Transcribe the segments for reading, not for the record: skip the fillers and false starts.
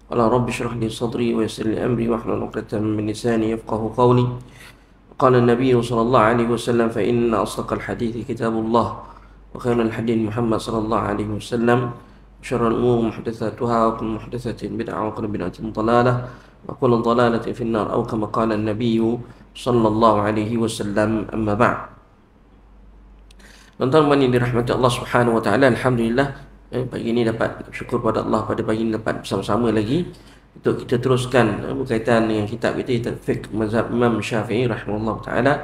Qala rabbi shrah li sadri wa yassir li amri wahlul 'uqdatam min lisani yafqahu qawli. Qala an-nabiy sallallahu alaihi wasallam fa inna asdaqal hadithi kitabullah wa khairal hadi Muhammad sallallahu alaihi wasallam. Syarrul umur muhdatsatuha wa kullu muhdatsatin bid'ah wa kullu bid'atin dhalalah wa kullu dhalalatin fin nar aw kama qala an-nabiy sallallahu alaihi wasallam. Amma ba'd. Tuan-tuan yang dirahmati Allah Subhanahu wa taala, alhamdulillah pagi ini dapat syukur pada Allah, pada pagi ini dapat bersama-sama lagi untuk kita teruskan berkaitan dengan kitab kita Fiqh Mazhab Imam Syafi'i rahimahullah taala,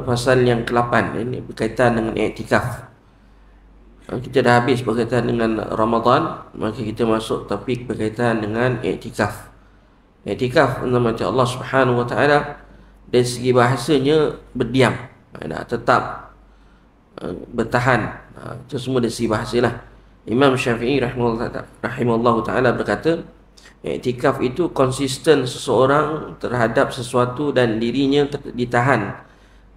pasal yang ke-8 ini berkaitan dengan i'tikaf. Kita dah habis berkaitan dengan Ramadan, maka kita masuk topik berkaitan dengan i'tikaf. I'tikaf nama Allah Subhanahu wa taala dari segi bahasanya berdiam, tetap bertahan. Itu semua dari segi bahasalah. Imam Syafi'i rahimahullah ta'ala berkata, i'tikaf itu konsisten seseorang terhadap sesuatu dan dirinya ditahan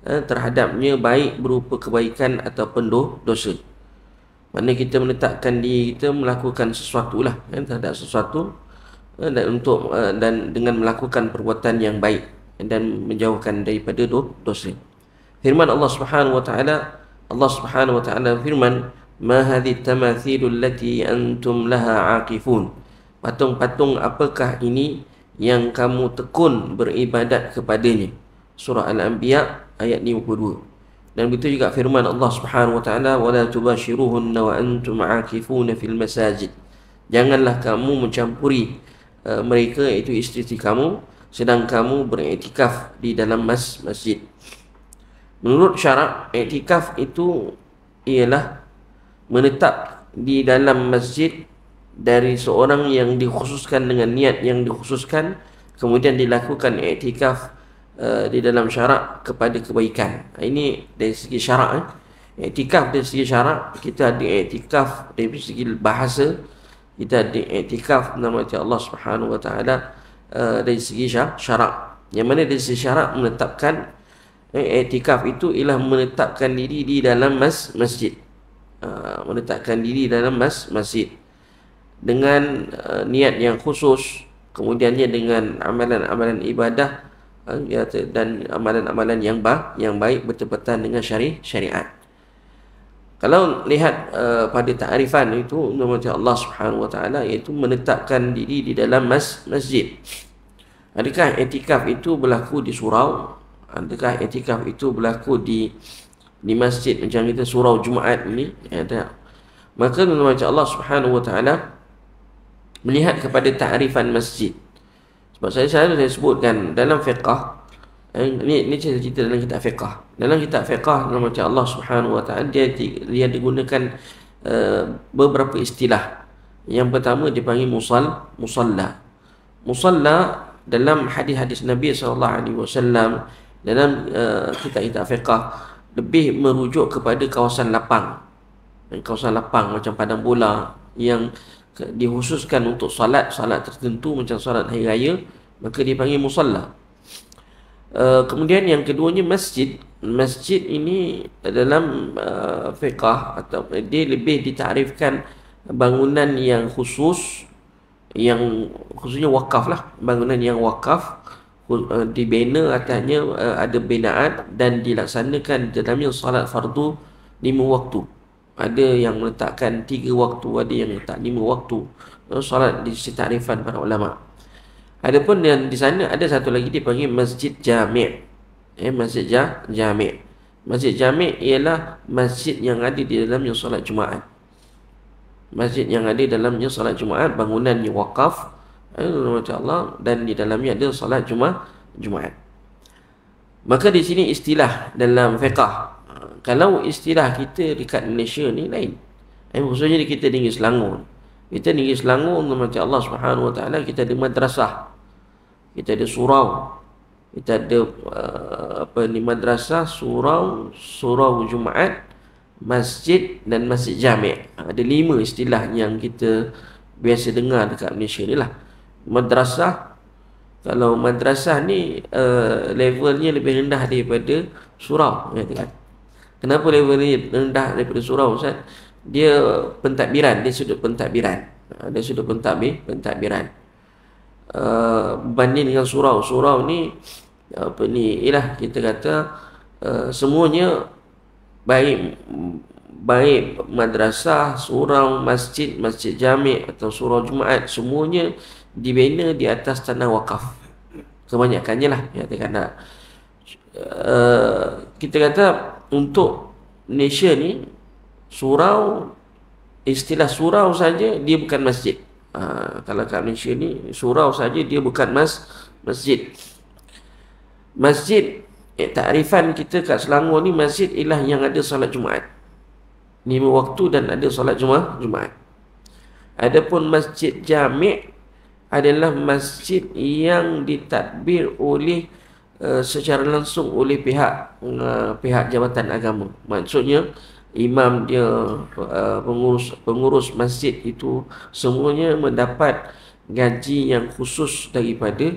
terhadapnya, baik berupa kebaikan ataupun dosa. Maksudnya kita menetapkan diri kita melakukan sesuatu lah terhadap sesuatu, dan dengan melakukan perbuatan yang baik dan menjauhkan daripada dosa. Firman Allah Subhanahu wa ta'ala firman, ma hadhi tamathilul lati antum laha aqifun. Patung-patung apakah ini yang kamu tekun beribadat kepadanya? Surah Al-Anbiya ayat 52. Dan begitu juga firman Allah Subhanahu wa taala, wala tubashiruhunna wa antum aqifuna fil masajid. Janganlah kamu mencampuri mereka, iaitu isteri kamu, sedang kamu beriktikaf di dalam masjid. Menurut syarak, iktikaf itu ialah menetap di dalam masjid dari seorang yang dikhususkan dengan niat yang dikhususkan, kemudian dilakukan i'tikaf di dalam syarak kepada kebaikan. Ini dari segi syarak. I'tikaf dari segi syarak, kita ada i'tikaf dari segi bahasa, kita ada i'tikaf nama Allah Subhanahu wa taala dari segi syarak. Yang mana dari segi syarak menetapkan i'tikaf itu ialah menetapkan diri di dalam masjid. Meletakkan diri dalam masjid dengan niat yang khusus, kemudiannya dengan amalan-amalan ibadah dan amalan-amalan yang baik bertepatan dengan syariat. Kalau lihat pada ta'rifan itu nama Allah Subhanahu wa taala, iaitu menetapkan diri di dalam masjid. Adakah i'tikaf itu berlaku di surau? Adakah i'tikaf itu berlaku di masjid macam kita surau Jumaat ini? Ada. Maka macam Allah Subhanahu wa taala melihat kepada ta'rifan masjid. Sebab saya sebutkan dalam fiqh, ini cerita dalam kitab fiqh. Dalam kitab fiqh macam Allah Subhanahu wa taala dia digunakan beberapa istilah. Yang pertama dipanggil musalla. Musalla dalam hadis-hadis Nabi sallallahu alaihi wasallam, dalam kitab fiqh lebih merujuk kepada kawasan lapang. Kawasan lapang macam padang bola yang dikhususkan untuk solat tertentu macam solat hari raya, maka dipanggil musalla. Kemudian yang keduanya masjid. Masjid ini dalam fiqh atau dia lebih ditarifkan bangunan yang khususnya wakaf lah, bangunan yang wakaf, dibina atasnya ada binaan dan dilaksanakan dalamnya salat fardu 5 waktu. Ada yang meletakkan 3 waktu, ada yang letak 5 waktu. Salat di sisi takrifan para ulama. Adapun yang di sana ada satu lagi dipanggil masjid jami'. Masjid jami'. Masjid jami' ialah masjid yang ada di dalamnya salat Jumaat. Masjid yang ada dalamnya salat Jumaat, bangunan yang wakaf, Allah, dan di dalamnya ada salat Jumaat. Maka di sini istilah dalam fiqh. Kalau istilah kita dekat Malaysia ni lain. Khususnya kita di Negeri Selangor. Kita di Negeri Selangor macam Allah Subhanahu wa taala, kita ada madrasah. Kita ada surau. Kita ada madrasah, surau Jumaat, masjid dan masjid jami'. Ada 5 istilah yang kita biasa dengar dekat Malaysia ni lah. Madrasah, kalau madrasah ni levelnya lebih rendah daripada surau, kan? Kenapa levelnya rendah daripada surau, Ustaz? Dia pentadbiran, dia sudut pentadbiran. Pentadbiran. berbanding dengan surau. Surau ni apa ni, ialah kita kata semuanya baik madrasah, surau, masjid, masjid jami' atau surau Jumaat, semuanya dibina di atas tanah wakaf. Kebanyakannya lah ya, kita kata untuk Malaysia ni surau, istilah surau saja dia bukan masjid. Kalau kat Malaysia ni surau saja dia bukan masjid. Masjid, takrifan kita kat Selangor ni, masjid ialah yang ada solat Jumaat 5 waktu dan ada solat Jumaat. Adapun masjid jami' adalah masjid yang ditadbir oleh secara langsung oleh pihak jabatan agama. Maksudnya imam dia, pengurus masjid itu semuanya mendapat gaji yang khusus daripada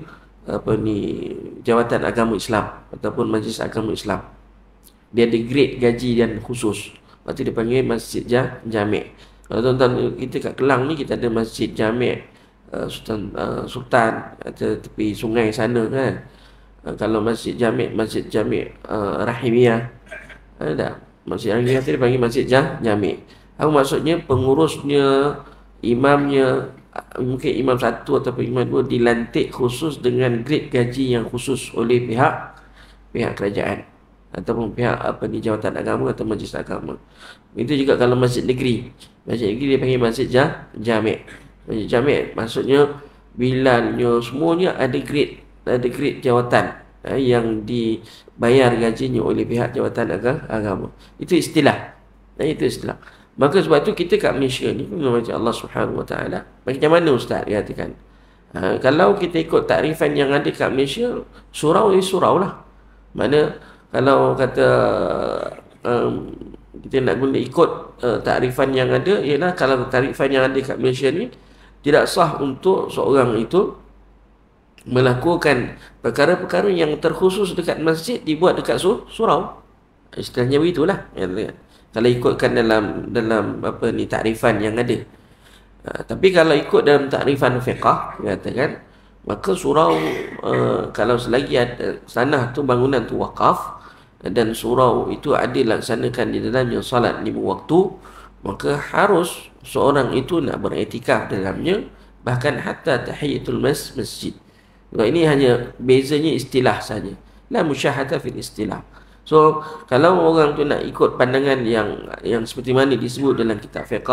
jabatan agama Islam ataupun majlis agama Islam. Dia ada grade gaji dan khusus. Lepas tu dia panggil masjid jami'. Kalau tuan-tuan kita kat Kelang ni, kita ada masjid jami' Sultan ada tepi sungai sana kan. Kalau masjid jami' Rahimiyah ada. Masjid Rahimiyah tu dia panggil masjid jami'. Apa maksudnya? Pengurusnya, imamnya, mungkin imam 1 atau imam 2 dilantik khusus dengan grade gaji yang khusus oleh pihak kerajaan ataupun pihak jawatan agama atau majlis agama. Itu juga kalau masjid negeri. Masjid negeri dia panggil masjid jami'. Masjid jami' maksudnya bilalnya semuanya ada grade jawatan yang dibayar gajinya oleh pihak jawatan agama. Itu istilah. Maka sebab tu kita kat Malaysia ni macam Allah Subhanahu Wa Taala. Macam mana ustaz dia katakan? Kalau kita ikut takrifan yang ada kat Malaysia, surau lah. Mana kalau kata kita nak guna ikut takrifan yang ada, ialah kalau takrifan yang ada kat Malaysia ni tidak sah untuk seorang itu melakukan perkara-perkara yang terkhusus dekat masjid dibuat dekat surau. Istilahnya begitulah. Kalau ikutkan dalam takrifan yang ada. Tapi kalau ikut dalam takrifan fiqh, katakan, maka surau kalau selagi ada tanah tu, bangunan tu wakaf dan surau itu ada laksanakan di dalamnya salat 5 waktu, maka harus seorang itu nak beriktikaf dalamnya, bahkan hatta tahiyatul masjid. Ini hanya bezanya istilah saja. La musyahata fil istilah. So, kalau orang tu nak ikut pandangan yang seperti mana disebut dalam kitab fiqh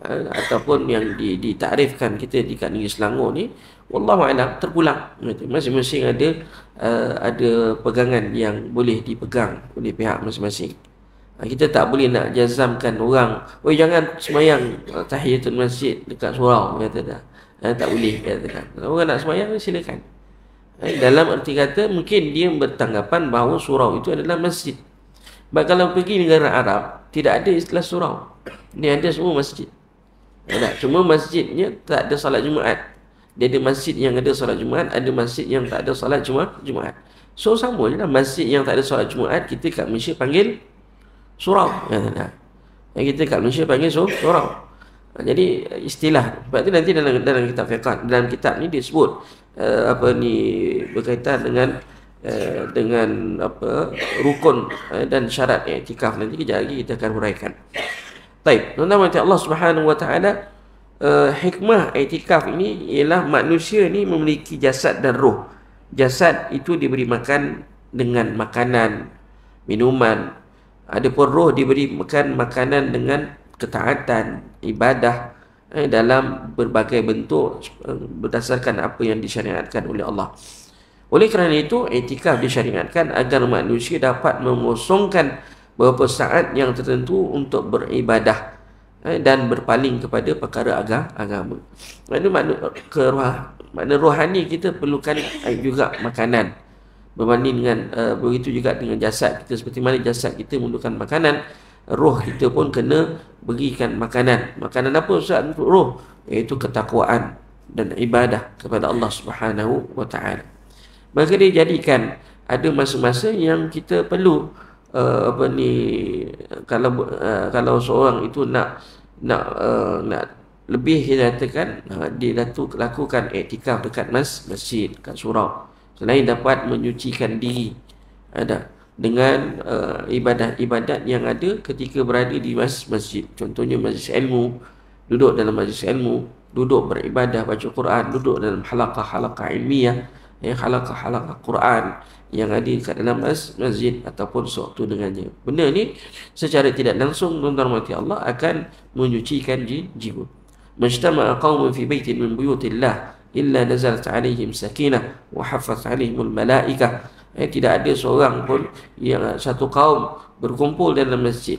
ataupun yang ditakrifkan kita di kat negeri Selangor ni, wallahu a'lam, terpulang. Masing-masing ada pegangan yang boleh dipegang oleh pihak masing-masing. Kita tak boleh nak jazamkan orang, jangan semayang tahiyatul masjid dekat surau, kata dah. Tak boleh, katakan. Kalau orang nak semayang, silakan. Dalam arti kata, mungkin dia bertanggapan bahawa surau itu adalah masjid. Sebab kalau pergi negara Arab, tidak ada istilah surau. Dia ada semua masjid. Cuma masjidnya tak ada salat Jumaat. Dia ada masjid yang ada salat Jumaat, ada masjid yang tak ada salat Jumaat. So, sama je lah. Masjid yang tak ada salat Jumaat, kita kat Malaysia panggil surau. Kita kat Malaysia panggil surau. Jadi istilah. Sebab tu nanti dalam kitab fiqh, dalam kitab ni disebut berkaitan dengan rukun dan syarat i'tikaf. Nanti kejap lagi kita akan huraikan. Baik, tuan-tuan Allah Subhanahu Wa Taala, hikmah i'tikaf ini ialah manusia ni memiliki jasad dan roh. Jasad itu diberi makan dengan makanan, minuman. Adapun roh diberi makan makanan dengan ketaatan, ibadah dalam berbagai bentuk berdasarkan apa yang disyariatkan oleh Allah. Oleh kerana itu, i'tikaf disyariatkan agar manusia dapat mengosongkan beberapa saat yang tertentu untuk beribadah dan berpaling kepada perkara agama. Makna rohani kita perlukan juga makanan. Berbanding dengan begitu juga dengan jasad kita, seperti mana jasad kita memerlukan makanan, roh kita pun kena berikan makanan. Makanan apa Ustaz untuk roh? Iaitu ketakwaan dan ibadah kepada Allah Subhanahu Wa Taala. Maka dia jadikan ada masa-masa yang kita perlu kalau seorang itu nak lebih dikatakan dilakukan iktikaf dekat masjid, dekat surau. Selain dapat menyucikan diri dengan ibadat-ibadat yang ada ketika berada di masjid. Contohnya majlis ilmu, duduk dalam majlis ilmu, duduk beribadah, baca Quran, duduk dalam halaqah-halaqah ilmiah, halaqah-halaqah Quran yang ada kat dalam masjid ataupun sewaktu dengannya. Benda ni secara tidak langsung tuan-tuan mati Allah akan menyucikan jiwa. Majtama'a qaumun fi baitin min buyutillah illa nazalat alaihim sakinah wa haffat alaihimul malaikah. Tidak ada seorang pun yang satu kaum berkumpul dalam masjid.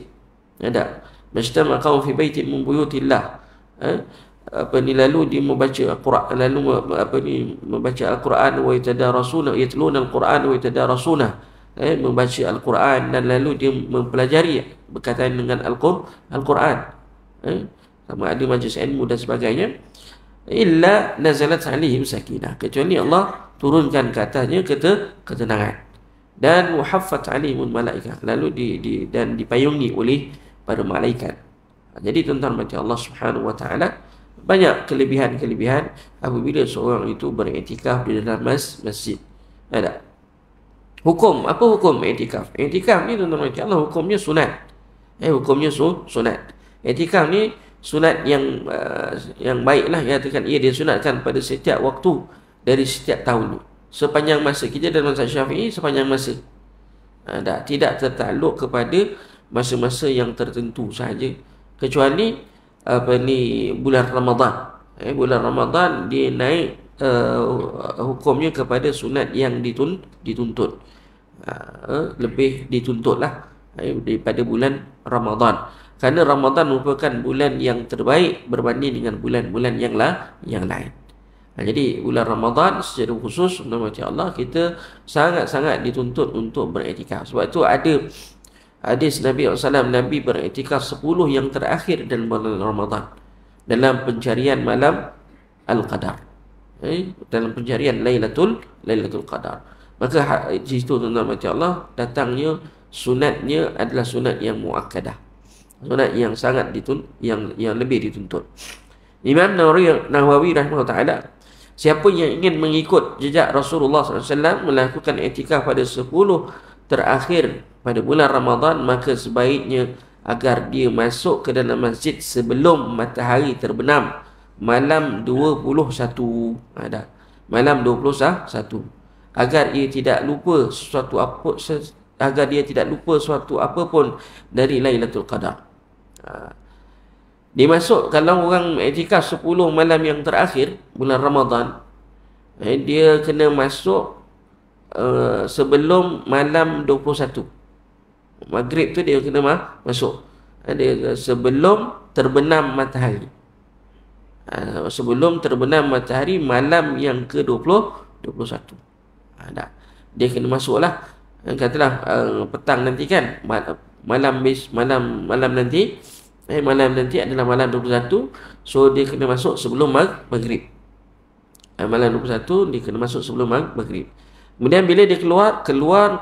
Ada. Majtama'a qaumun fi baitin min buyutillah. Lalu dia membaca Al-Quran, membaca Al-Quran wa yatadarasuna, yatluna Al-Quran wa yatadarasuna, membaca Al-Quran dan lalu dia mempelajari berkaitan dengan Al-Quran, sama ada majlis ilmu dan sebagainya. Illa nazalat alaihim sakinah, kecuali Allah turunkan ke atasnya ketenangan, dan wahaffat alaihimul malaikah, lalu dan dipayungi oleh para malaikat. Jadi tuan-tuan mati Allah Subhanahu wa taala, banyak kelebihan-kelebihan apabila seorang itu beriktikaf di dalam masjid. Ada. Hukum, apa hukum iktikaf? Iktikaf ni tuan-tuan mati Allah hukumnya sunat. Hukumnya sunat. Iktikaf ni sunat yang baiklah, katakan ia disunatkan pada setiap waktu dari setiap tahun. Sepanjang masa kita dalam mazhab Syafi'i, sepanjang masa. Tidak tertakluk kepada masa-masa yang tertentu sahaja, kecuali bulan Ramadan. Bulan Ramadan dia naik hukumnya kepada sunat yang dituntut. Lebih dituntutlah daripada bulan Ramadan. Kerana Ramadan merupakan bulan yang terbaik berbanding dengan bulan-bulan yang lain. Jadi bulan Ramadan secara khusus, nama Allah, kita sangat-sangat dituntut untuk beriktikaf. Sebab itu ada hadis Nabi SAW, Nabi beriktikaf 10 yang terakhir dalam bulan Ramadan dalam pencarian malam Al-Qadar, dalam pencarian Lailatul Qadar. Maka di situ tuan-tuan mati Allah, datangnya sunatnya adalah sunat yang muakkadah, sunat yang sangat yang lebih dituntut. Imam Nawawi rahimahullah taala, siapa yang ingin mengikut jejak Rasulullah SAW melakukan iktikaf pada 10 terakhir pada bulan Ramadan, maka sebaiknya agar dia masuk ke dalam masjid sebelum matahari terbenam malam 21. Malam 21, agar ia tidak lupa suatu apa pun dari Lailatul Qadar. Dimasuk, kalau orang iktikaf 10 malam yang terakhir bulan Ramadan, dia kena masuk sebelum malam 21. Maghrib tu dia kena masuk. Dia sebelum terbenam matahari. Sebelum terbenam matahari malam yang ke-21. Dia kena masuklah. Katalah petang nanti kan, malam nanti, malam nanti adalah malam 21. So dia kena masuk sebelum maghrib. Malam 21 dia kena masuk sebelum maghrib. Kemudian bila dia keluar,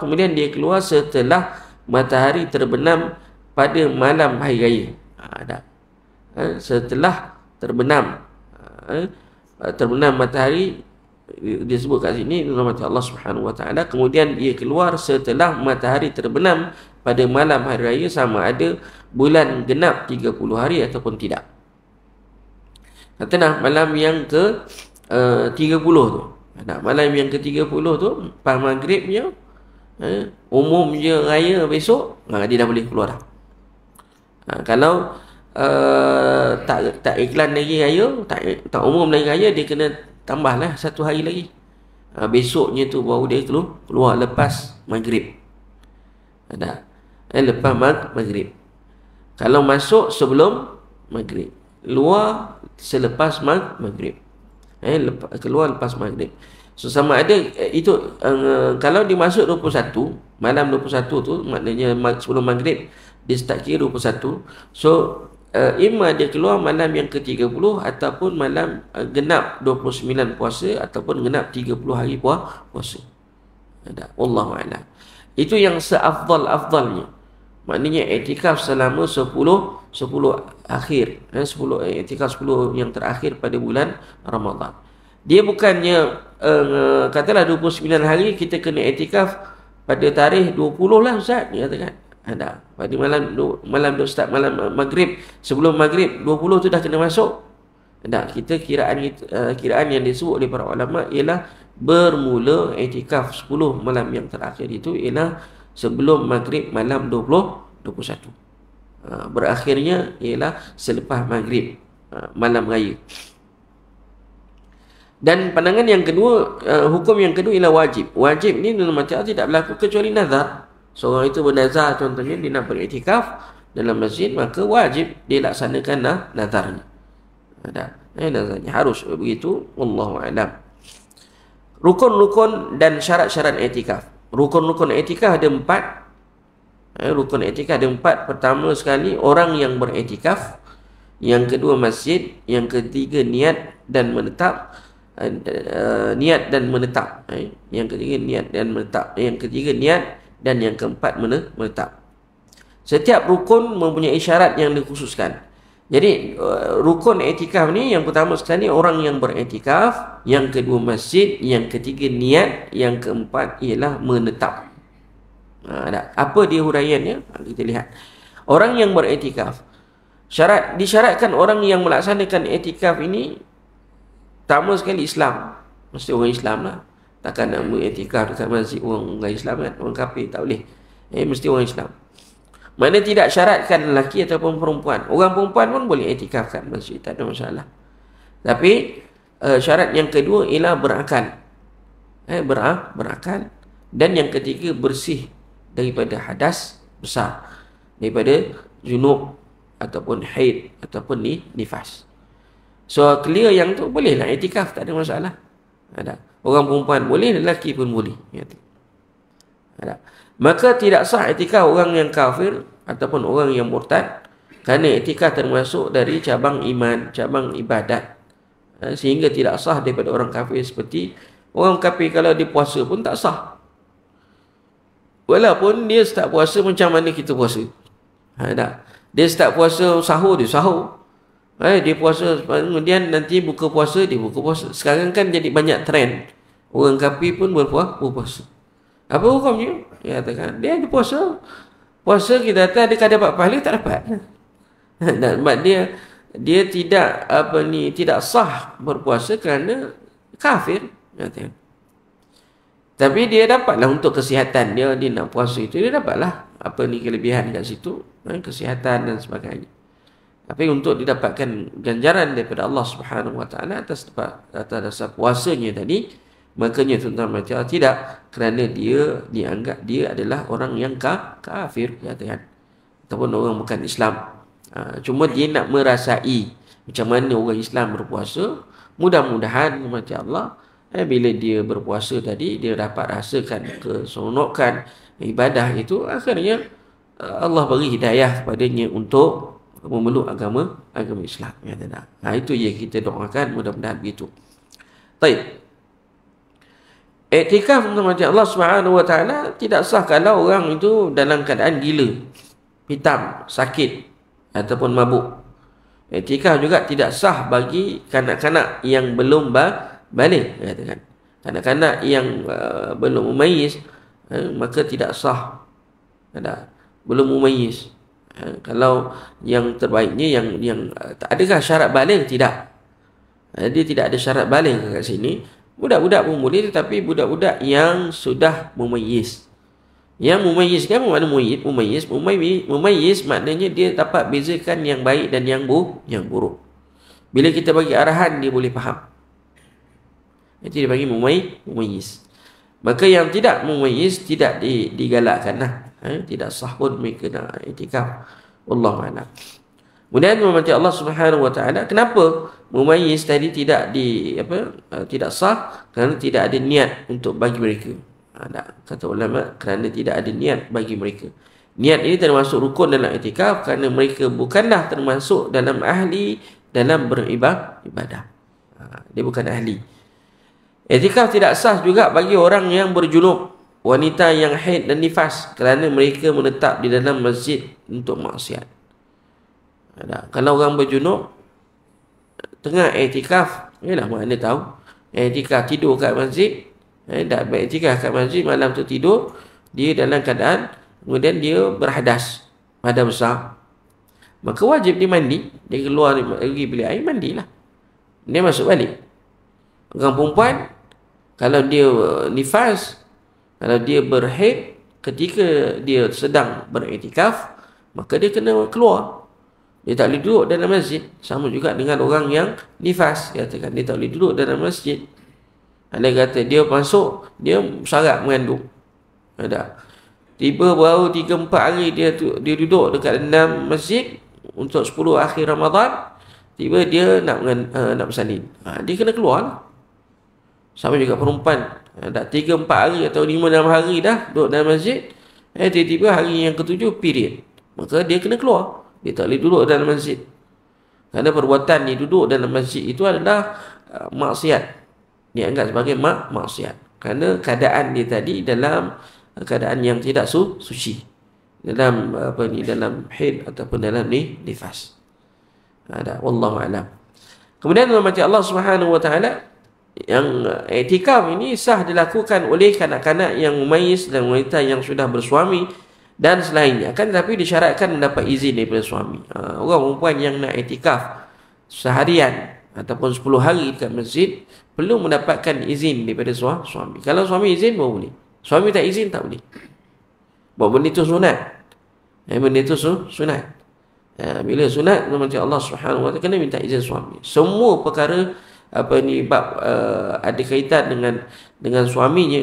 kemudian dia keluar setelah matahari terbenam pada malam hari raya. Setelah terbenam matahari, disebut kat sini rahmat Allah Subhanahu wa taala, kemudian dia keluar setelah matahari terbenam pada malam hari raya, sama ada bulan genap 30 hari ataupun tidak. Katalah malam yang ke 30 tu. Malam yang ke-30 tu, lepas maghribnya, umumnya raya besok, dia dah boleh keluar dah. Kalau tak iklan lagi raya, tak umum lagi raya, dia kena tambahlah 1 hari lagi. Besoknya tu baru dia keluar lepas maghrib. Lepas maghrib. Kalau masuk sebelum maghrib, keluar selepas maghrib. Keluar lepas maghrib. So sama ada itu kalau dimasuk 21, malam 21 tu maknanya sebelum maghrib dia start kira 21. So imma dia keluar malam yang ke-30 ataupun malam genap 29 puasa ataupun genap 30 hari puasa. Wallahu a'lam. Itu yang seafdal-afdalnya. Maknanya iktikaf selama 10 akhir, 10 i'tikaf 10 yang terakhir pada bulan Ramadan. Dia bukannya katalah 29 hari kita kena i'tikaf pada tarikh 20 lah Ustaz, dia katakan. Ada pada malam start malam maghrib, sebelum maghrib 20 tu dah kena masuk. Tak, kita kiraan yang disebut oleh para ulama ialah bermula i'tikaf 10 malam yang terakhir itu ialah sebelum maghrib malam 21. Berakhirnya ialah selepas maghrib malam raya. Dan pandangan yang kedua, hukum yang kedua ialah wajib. Wajib ni dalam masyarakat tidak berlaku kecuali nazar. Seorang itu bernazar, contohnya dia nak beriktikaf dalam masjid, maka wajib dia laksanakan nazarnya. Nazarnya harus begitu. Wallahu a'lam. Rukun-rukun dan syarat-syarat i'tikaf. Rukun-rukun i'tikaf ada 4. Rukun i'tikaf ada 4. Pertama sekali orang yang beriktikaf, yang kedua masjid, yang ketiga niat dan menetap. Niat dan menetap. Yang ketiga niat dan menetap. Yang ketiga niat, dan yang keempat menetap. Setiap rukun mempunyai syarat yang dikhususkan. Jadi rukun i'tikaf ni yang pertama sekali orang yang beriktikaf, yang kedua masjid, yang ketiga niat, yang keempat ialah menetap. Apa dia huraiannya? Kita lihat. Orang yang beriktikaf, disyaratkan orang yang melaksanakan i'tikaf ini pertama sekali Islam. Mesti orang Islam lah. Takkan nak beriktikaf dekat masjid orang Islam kan? Orang kafir tak boleh. Mesti orang Islam. Mana tidak syaratkan lelaki ataupun perempuan. Orang perempuan pun boleh i'tikaf kat masjid, tak ada masalah. Tapi syarat yang kedua ialah berakal. Berakal. Dan yang ketiga bersih daripada hadas besar, daripada junub ataupun haid ataupun nifas. So clear yang tu bolehlah i'tikaf, tak ada masalah. Orang perempuan boleh, lelaki pun boleh. Maka tidak sah i'tikaf orang yang kafir ataupun orang yang murtad, kerana i'tikaf termasuk dari cabang iman, cabang ibadat, sehingga tidak sah daripada orang kafir. Seperti orang kafir kalau dia puasa pun tak sah, walaupun dia start puasa macam mana kita puasa. Dia start puasa sahur, dia sahur. Dia puasa, kemudian nanti buka puasa, dia buka puasa. Sekarang kan jadi banyak trend, orang kafir pun berpuasa. Apa hukumnya? Dia katakan dia ada puasa. Puasa kita kata adakah dapat pahala? Tak dapat. Dan dia tidak tidak sah berpuasa kerana kafir. Tapi dia dapatlah untuk kesihatan dia nak puasa itu, dia dapatlah kelebihan kat situ, kesihatan dan sebagainya. Tapi untuk didapatkan ganjaran daripada Allah Subhanahu Wa Taala atas dasar puasanya tadi, makanya tuan-tuan macam tidak, kerana dia dianggap dia adalah orang yang kafir, katakan, ataupun orang bukan Islam. Cuma dia nak merasai macam mana orang Islam berpuasa. Mudah-mudahan macam Allah, bila dia berpuasa tadi, dia dapat rasakan keseronokan ibadah itu. Akhirnya Allah beri hidayah kepadanya untuk memeluk agama Islam. Itu yang kita doakan, mudah-mudahan begitu. Baik. I'tikaf untuk Allah Subhanahu Wa Taala tidak sah kalau orang itu dalam keadaan gila, hitam, sakit ataupun mabuk. I'tikaf juga tidak sah bagi kanak-kanak yang belum balik, katakan. Kanak-kanak yang belum mumayyiz, maka tidak sah. Belum mumayyiz. Kalau yang terbaiknya yang adakah syarat balik? Tidak. Dia tidak ada syarat balik kat sini. Budak-budak pun boleh, tetapi budak-budak yang sudah mumayyiz. Yang mumayyiz kan mana mumayyiz maknanya dia dapat bezakan yang baik dan yang buruk. Bila kita bagi arahan, dia boleh faham. Itu dia bagi mumayyiz. Maka yang tidak mumayyiz tidak digalakkanlah. Tidak sah pun mereka nak i'tikaf. Wallahu a'lam. Kemudian membaca Allah Subhanahu Wa Taala, kenapa mumayyiz tadi tidak tidak sah? Kerana tidak ada niat untuk bagi mereka. Kata ulama, kerana tidak ada niat bagi mereka. Niat ini termasuk rukun dalam i'tikaf, kerana mereka bukanlah termasuk dalam ahli dalam beribadah. Dia bukan ahli. I'tikaf tidak sah juga bagi orang yang berjunub, wanita yang haid dan nifas, kerana mereka menetap di dalam masjid untuk maksiat. Kalau orang berjunub tengah iktikaf, yalah mana tahu iktikaf tidur kat masjid, tak beriktikaf kat masjid, malam tu tidur, dia dalam keadaan kemudian dia berhadas, hadas besar, maka wajib dia mandi. Dia keluar pergi bilik air, mandilah, dia masuk balik. Orang perempuan kalau dia nifas, kalau dia berhaid ketika dia sedang beriktikaf, maka dia kena keluar. Dia tak boleh duduk dalam masjid. Sama juga dengan orang yang nifas, katakan dia tak boleh duduk dalam masjid. Ada kata dia masuk, dia syarat mengandung. Ada. Tiba baru 3-4 hari dia duduk dekat dalam masjid untuk 10 akhir Ramadan, tiba dia nak bersalin. Dia kena keluar lah. Sama juga perempuan. Dah 3-4 hari atau 5-6 hari dah duduk dalam masjid, tiba-tiba hari yang ke-7 period, maka dia kena keluar. Dia tak boleh duduk dalam masjid. Kerana perbuatan dia duduk dalam masjid itu adalah maksiat. Dia anggap sebagai maksiat. Kerana keadaan dia tadi dalam keadaan yang tidak suci. Dalam dalam haid ataupun dalam nifas. Wallahu a'lam. Kemudian Allah Subhanahu wa taala, yang iktikaf ini sah dilakukan oleh kanak-kanak yang mumayyiz dan wanita yang sudah bersuami dan selainnya. Kan tapi disyaratkan mendapat izin daripada suami. Orang perempuan yang nak iktikaf seharian ataupun 10 hari dekat masjid perlu mendapatkan izin daripada suami. Kalau suami izin baru boleh. Suami tak izin tak boleh. Bahawa benda itu sunat. Benda itu sunat. Bila sunat, macam Allah Subhanahu wa taala kena minta izin suami. Semua perkara bab ada kaitan dengan suaminya,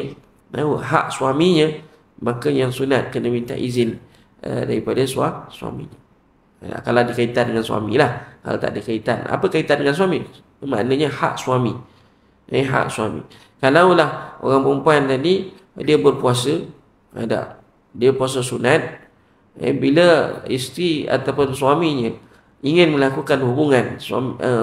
hak suaminya, maka yang sunat kena minta izin daripada suaminya. Kalau ada kaitan dengan suami lah. Kalau tak ada kaitan, apa kaitan dengan suami? Maknanya hak suami. Hak suami. Kalaulah orang perempuan tadi dia berpuasa, dia puasa sunat, bila isteri ataupun suaminya ingin melakukan hubungan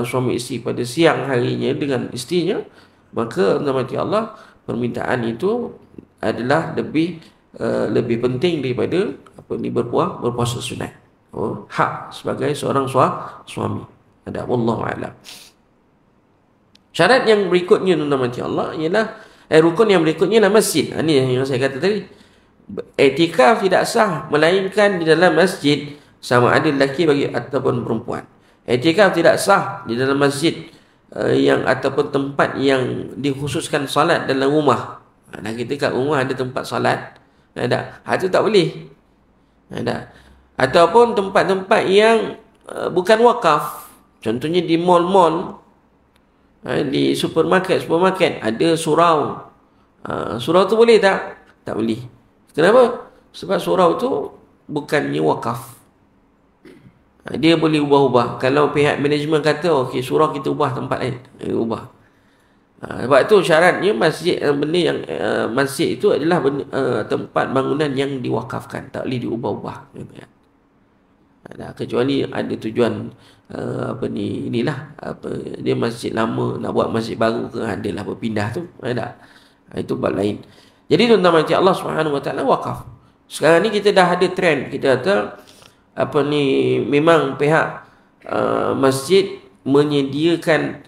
suami isteri pada siang harinya dengan isterinya, maka mati Allah, permintaan itu adalah lebih penting daripada berpuasa sunat. Hak sebagai seorang suami. Wallahu a'lam. Syarat yang berikutnya mati Allah ialah rukun yang berikutnya adalah masjid. Ini yang saya kata tadi. Iktikaf tidak sah melainkan di dalam masjid, sama ada lelaki bagi ataupun perempuan. Iktikaf tidak sah di dalam masjid yang ataupun tempat yang dikhususkan salat dalam rumah. Kita kat rumah ada tempat salat, itu tak boleh. Ataupun tempat-tempat yang bukan wakaf. Contohnya di mall-mall, di supermarket ada surau. Surau tu boleh tak? Tak boleh. Kenapa? Sebab surau tu bukannya wakaf. Dia boleh ubah-ubah. Kalau pihak manajemen kata, okey, surau kita ubah tempat lain, ubah. Sebab tu syaratnya masjid, benda yang masjid itu adalah tempat bangunan yang diwakafkan, tak boleh diubah-ubah. Kecuali ada tujuan dia masjid lama nak buat masjid baru ke, adalah berpindah tu, itu bab lain. Jadi tuan-tuan macam Allah Subhanahu wa taala wakaf. Sekarang ni kita dah ada trend, kita kata memang pihak masjid menyediakan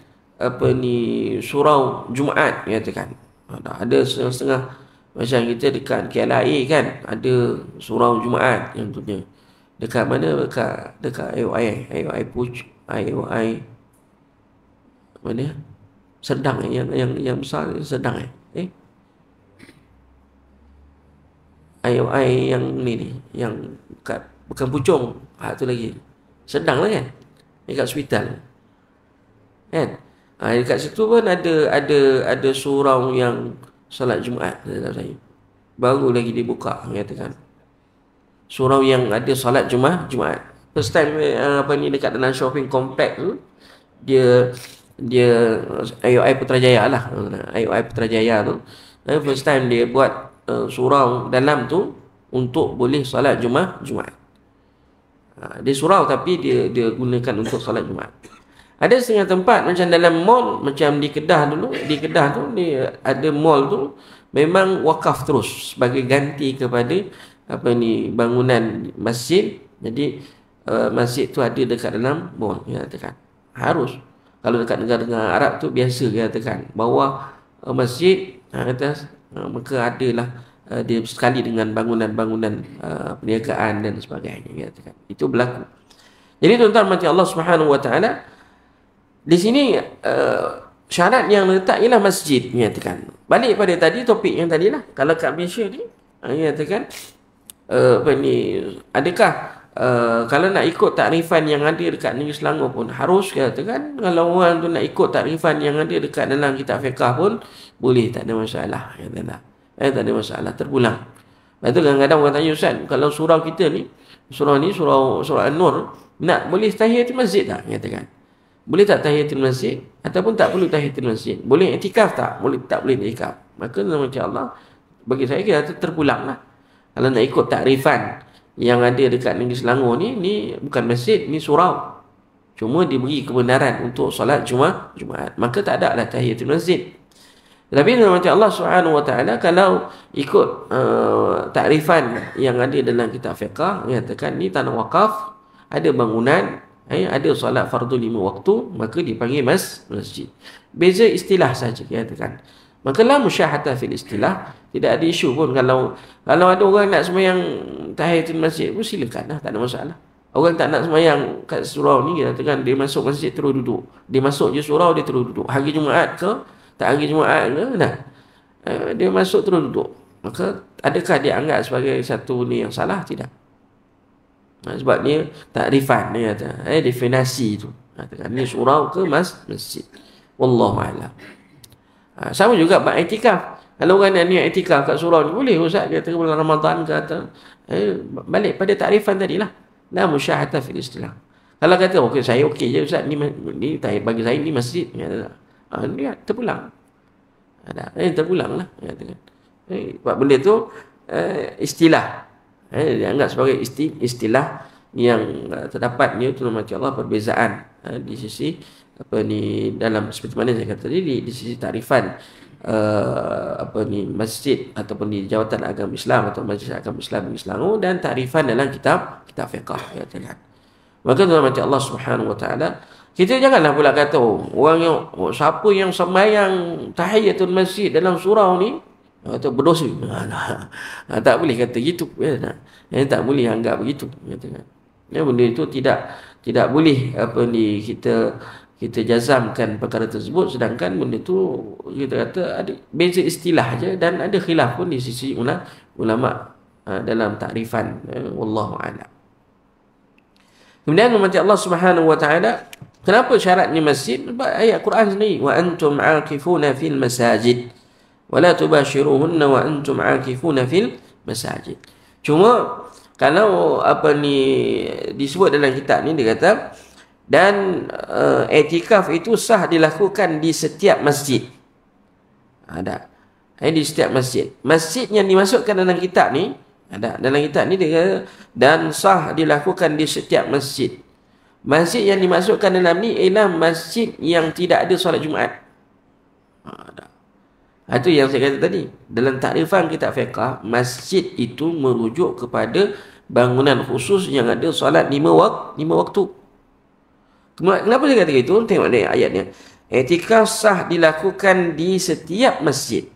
surau Jumaat, katakan. Ada setengah macam kita dekat KLIA kan, ada surau Jumaat yang punya. Dekat mana? Dekat IOI mana? Sedang yang besar Sedang IOI yang ni yang kat bukan Puchong, tu lagi Sedang lah kan, dekat hospital kan. Dekat situ pun ada surau yang salat Jumaat, saya baru lagi dibuka, katakan surau yang ada salat Jumaat. First time dekat dalam shopping complex tu, dia IOI Putrajaya lah, IOI Putrajaya tu first time dia buat surau dalam tu untuk boleh salat Jumaat. Dia surau tapi dia gunakan untuk salat Jumaat. Ada setengah tempat macam dalam mall, macam di Kedah dulu, di Kedah tu dia ada mall tu memang wakaf terus sebagai ganti kepada bangunan masjid. Jadi masjid tu ada dekat dalam mall, dia katakan. Harus. Kalau dekat negara-negara Arab tu biasa dia katakan. Bawah masjid atas maka adalah dia sekali dengan bangunan-bangunan perniagaan dan sebagainya, dia katakan. Itu berlaku. Jadi tuan-tuan mati Allah Subhanahu Wa Taala, di sini syarat yang letak ialah masjid, dia katakan. Balik pada tadi topik yang tadilah, kalau kat Malaysia ni dia katakan adakah kalau nak ikut takrifan yang ada dekat negeri Selangor pun harus, katakan. Kalau orang tu nak ikut takrifan yang ada dekat dalam kitab fiqah pun boleh, tak ada masalah, katalah. Tak ada masalah, terpulang. Lepas tu kadang-kadang orang tanya, Ustaz, kalau surau kita ni, surau An-Nur, nak boleh tahiyatul masjid tak, katakan. Boleh tak tahiyatul masjid ataupun tak perlu tahiyatul masjid? Boleh iktikaf tak? Boleh tak boleh iktikaf? Maka macam Allah, bagi saya kita terpulanglah. Kalau nak ikut takrifan yang ada dekat negeri Selangor ni bukan masjid, ni surau. Cuma diberi kebenaran untuk solat Jumaat. Maka tak ada lah tahiyatul masjid. Tapi macam Allah Subhanahu Wa Taala, kalau ikut takrifan yang ada dalam kitab fiqh, katakan ni tanah wakaf, ada bangunan, ada solat fardu 5 waktu, maka dipanggil masjid. Beza istilah saja, katakan. Maka la musyahata fil istilah, tidak ada isu pun kalau ada orang nak sembahyang tahiyatul masjid pun silakanlah, tak ada masalah. Orang tak nak sembahyang kat surau ni, katakan dia masuk masjid terus duduk. Dia masuk je surau, dia terus duduk. Hari Jumaat ke, tak hari Jumaat ke, dia masuk terus duduk. Maka adakah dia anggap sebagai satu ni yang salah? Tidak. Sebab dia takrifan, dia kata, definisi tu. Katakan ni surau ke masjid. Wallahu a'lam. Sama juga bab iktikaf. Kalau orang nak niat iktikaf kat surau ni, boleh Ustaz, dia kata bulan Ramadan ke atau balik pada takrifan tadilah. La musyahata fil istilah. Kalau kata okey, saya okey je Ustaz, ni bagi saya ni masjid, dia terpulang. Terpulanglah, katakan. Sebab benda tu istilah. Dianggap sebagai istilah yang terdapat ni tu macam Allah perbezaan di sisi dalam seperti mana saya kata tadi, di sisi takrifan masjid ataupun di Jawatan Agama Islam atau Majlis Agama Islam di Selangor, dan takrifan dalam kitab fiqh, katakan. Maka tuan macam Allah Subhanahu Wa Taala, kita janganlah pula kata orang yang siapa yang sembahyang tahiyatul masjid dalam surau ni atau berdosa. Tak boleh kata gitu, tak boleh anggap begitu, katakan. Benda itu tidak boleh kita jazamkan perkara tersebut, sedangkan benda tu kita kata ada beza istilah je, dan ada khilaf pun di sisi ulama dalam takrifan. Wallahu a'lam. Kemudian macam Allah Subhanahu Wa Taala, kenapa syaratnya masjid? Sebab ayat Quran sendiri, wa antum aakifuna fil masajid wa la tubashiruhunna wa antum aakifuna fil masajid. Cuma kalau disebut dalam kitab ni, dia kata, dan i'tikaf itu sah dilakukan di setiap masjid. Ada. Di setiap masjid. Masjid yang dimasukkan dalam kitab ni, dalam kitab ni dia kata, dan sah dilakukan di setiap masjid. Masjid yang dimasukkan dalam ni ialah masjid yang tidak ada solat Jumaat. Itu yang saya kata tadi. Dalam takrifan kitab fiqh, masjid itu merujuk kepada bangunan khusus yang ada solat 5 waktu. Kenapa saya kata itu? Tengok ni ayatnya. I'tikaf sah dilakukan di setiap masjid.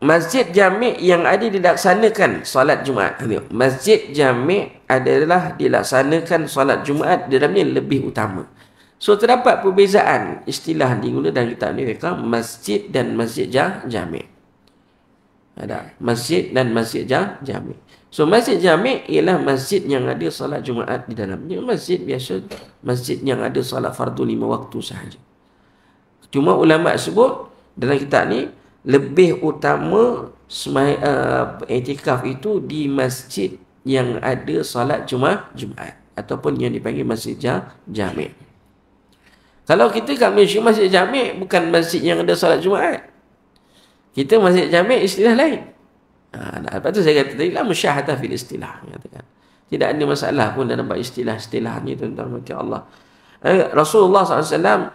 Masjid jami' yang ada dilaksanakan solat Jumaat. Masjid jami' adalah dilaksanakan solat Jumaat, di dalamnya lebih utama. So terdapat perbezaan istilah digunakan dalam kitab ni, masjid dan masjid jami'. Ada masjid dan masjid jami'. So masjid jami' ialah masjid yang ada solat Jumaat di dalamnya. Masjid biasa, masjid yang ada solat fardu 5 waktu sahaja. Cuma ulama sebut dalam kitab ni, lebih utama i'tikaf itu di masjid yang ada solat Jumaat ataupun yang dipanggil masjid jami'. Kalau kita kat Malaysia, masjid jami' bukan masjid yang ada solat Jumaat. Kita masjid jami' istilah lain. Lepas tu saya kata tadi, la musyahata fil istilah, katakan. Tidak ada masalah pun dalam istilah-istilah ni, tuan-tuan macam Allah. Rasulullah SAW,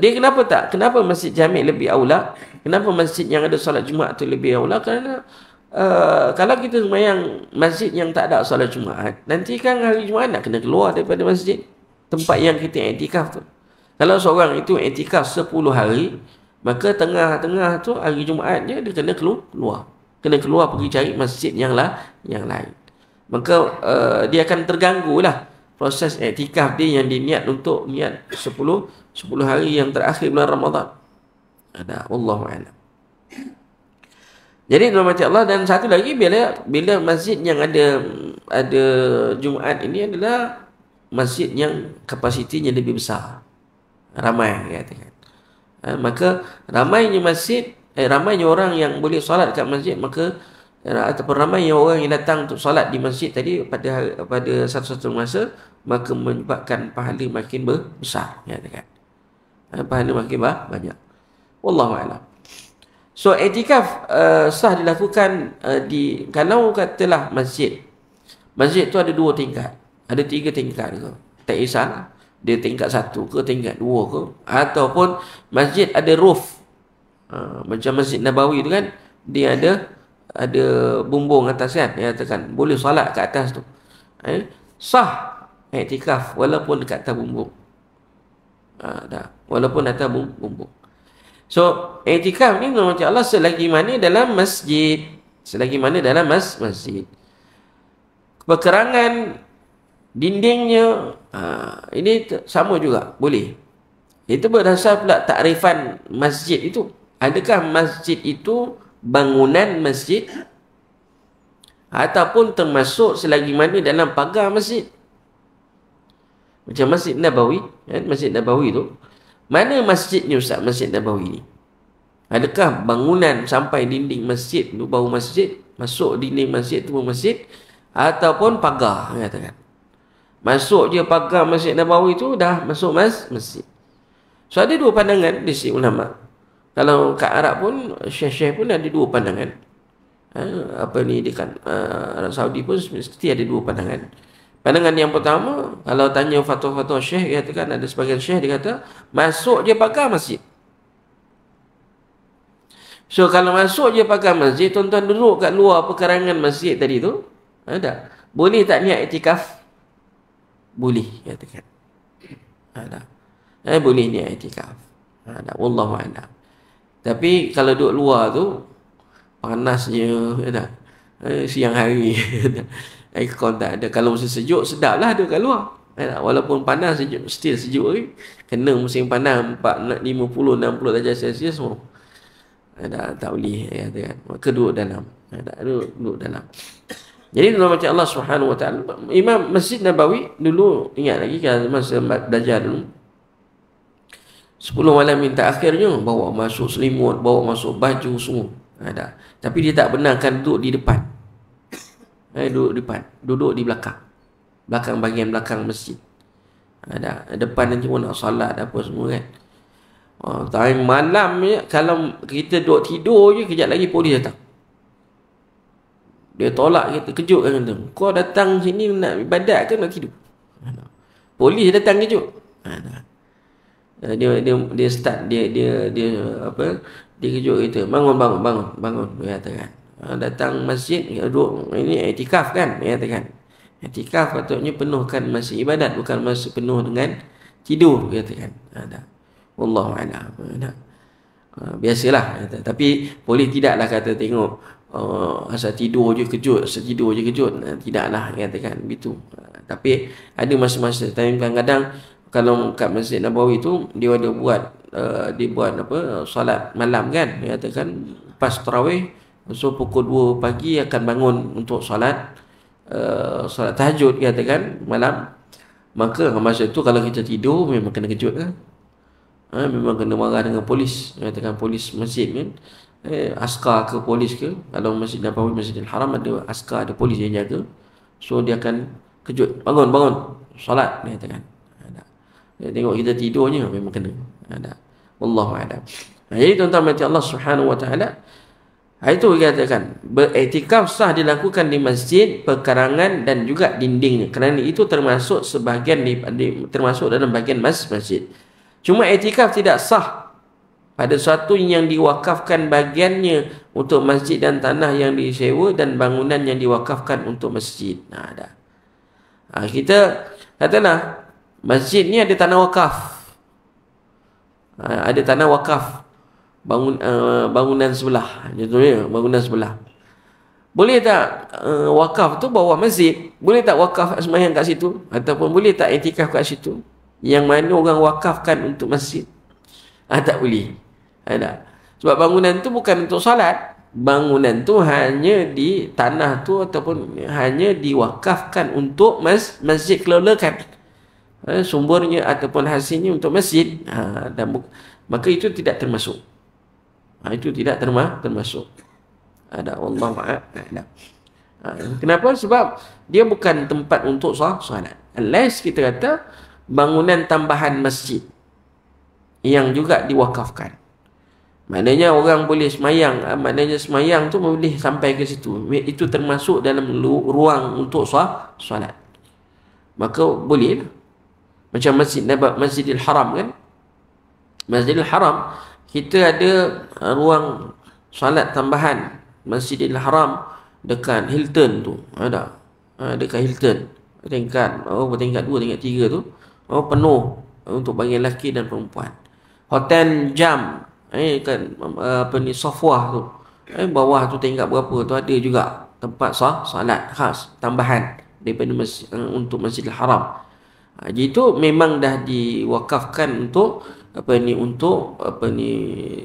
dia kenapa masjid jami' lebih aula? Kenapa masjid yang ada solat Jumaat tu lebih aula? Kerana kalau kita sembahyang masjid yang tak ada solat Jumaat, nanti kan hari Jumaat nak kena keluar daripada masjid tempat yang kita iktikaf tu. Kalau seorang itu iktikaf 10 hari, maka tengah-tengah tu hari Jumaat dia kena keluar. Kena keluar pergi cari masjid yang lain. Maka dia akan terganggu lah proses iktikaf dia yang diniat untuk niat 10 hari yang terakhir bulan Ramadan. Ada wallahu a'lam. Jadi rahmati Allah. Dan satu lagi, bila masjid yang ada Jumaat ini adalah masjid yang kapasitinya lebih besar, ramai katakan. Maka ramainya masjid, ramainya orang yang boleh solat kat masjid, maka ataupun ramainya orang yang datang untuk solat di masjid tadi pada satu-satu masa, maka menyebabkan pahala makin besar katakan. Pahala makin banyak. Wallahu a'lam. So iktikaf sah dilakukan kalau katalah masjid tu ada 2 tingkat, ada 3 tingkat ke, tak kisah dia tingkat 1 ke tingkat 2 ke, ataupun masjid ada roof, macam Masjid Nabawi tu kan, dia ada bumbung atas kan, dia katakan boleh solat kat atas tu, sah iktikaf walaupun dekat atas bumbung, walaupun atas bumbung. So, iktikaf ni macam Allah selagi mana dalam masjid. Masjid. Perkerangan dindingnya, ini sama juga, boleh. Itu berdasar pula takrifan masjid itu. Adakah masjid itu bangunan masjid ataupun termasuk selagi mana dalam pagar masjid. Macam Masjid Nabawi, kan? Masjid Nabawi tu, mana masjidnya Ustaz, Masjid Nabawi ni? Adakah bangunan sampai dinding masjid tu baru masjid, masuk dinding masjid tu baru masjid, ataupun pagar, katakan. Masuk je pagar Masjid Nabawi tu dah masuk masjid. So ada 2 pandangan di sisi ulama. Kalau kat Arab pun, syekh-syekh pun ada 2 pandangan. Dekat Arab Saudi pun mesti ada 2 pandangan. Pandangan yang pertama, kalau tanya fatwa-fatwa syekh, dia katakan ada sebagian syekh dia kata masuk je pagar masjid. So kalau masuk je pagar masjid, tuan-tuan duduk kat luar perkarangan masjid tadi tu, ada boleh tak niat iktikaf? Boleh, katakan. Boleh niat iktikaf. Wallahu a'lam. Tapi kalau duduk luar tu panasnya, siang hari aircon tak ada. Kalau musim sejuk, sedap lah duduk kat luar. Walaupun panas, sejuk, still sejuk lagi. Kena musim panas 50, 60 darjah Celsius semua. Tak boleh, katakan. Maka duduk dalam. Duduk dalam. Jadi macam Allah Subhanahu Wa Taala, Imam Masjid Nabawi dulu, ingat lagi kan masa belajar dulu, 10 malam minta akhirnya bawa masuk selimut, bawa masuk baju semua. Tapi dia tak benarkan duduk di depan. Duduk di belakang bahagian belakang masjid. Depan nanti pun nak solat apa semua kan. Time malam ni, kalau kita duduk tidur je, kejap lagi polis datang. Dia tolak kita, kejut kan kata, kau datang sini nak ibadat ke nak tidur? Polis datang kejut. Dia start dia kejut kita, bangun. Dia katakan, datang masjid duduk, ini iktikaf kan, dia katakan. Iktikaf patutnya penuhkan masa ibadat, bukan masa penuh dengan tidur, dia katakan. Wallahu a'lam. Biasalah, tapi polis tidaklah kata tengok asal tidur je kejut, tidaklah, katakan begitu. Tapi ada masa-masa kadang-kadang kalau kat Masjid Nabawi tu dia ada buat solat malam kan, dia katakan pas tarawih, so pukul 2 pagi akan bangun untuk solat tahajud, katakan malam. Maka masa tu kalau kita tidur memang kena kejut kan. Memang kena marah dengan polis, katakan polis masjid kan, askar ke polis ke. Kalau Masjid Nabawi, Masjidil Haram, ada askar, ada polis yang jaga, so dia akan kejut, bangun solat, dia katakan. Dia tengok kita tidurnya memang kena. Wallahu a'lam. Jadi tuan-tuan mati Allah Subhanahu Wa Taala, itu dia katakan beriktikaf sah dilakukan di masjid, perkarangan dan juga dindingnya, kerana itu termasuk sebahagian termasuk dalam bahagian masjid. Cuma iktikaf tidak sah pada sesuatu yang diwakafkan bagiannya untuk masjid dan tanah yang disewa dan bangunan yang diwakafkan untuk masjid. Dah. Kita katalah masjid ni ada tanah wakaf. Ada tanah wakaf bangunan sebelah. Contohnya bangunan sebelah. Boleh tak wakaf tu bawah masjid? Boleh tak wakaf sembahyang kat situ? Ataupun boleh tak iktikaf kat situ? Yang mana orang wakafkan untuk masjid? Tak boleh. Tak. Sebab bangunan tu bukan untuk salat. Bangunan tu hanya di tanah tu ataupun hanya diwakafkan untuk masjid kelolakan. Sumbernya ataupun hasilnya untuk masjid. Maka itu tidak termasuk. Itu tidak termasuk. Ada Allah a'lam. Kenapa? Sebab dia bukan tempat untuk solat. Unless kita kata bangunan tambahan masjid yang juga diwakafkan. Maknanya orang boleh semayang. Maknanya semayang tu boleh sampai ke situ. Itu termasuk dalam ruang untuk solat. Maka boleh lah. Macam Masjidil Haram kan. Masjidil Haram, kita ada ruang solat tambahan. Masjidil Haram dekat Hilton tu. Ada. Dekat Hilton. Tingkat 2, tingkat 3 tu. Penuh untuk bagi lelaki dan perempuan. Hotel Jam kan Safwah tu, bawah tu tingkat berapa tu ada juga tempat solat khas tambahan daripada untuk Masjidil Haram. Jadi itu memang dah diwakafkan untuk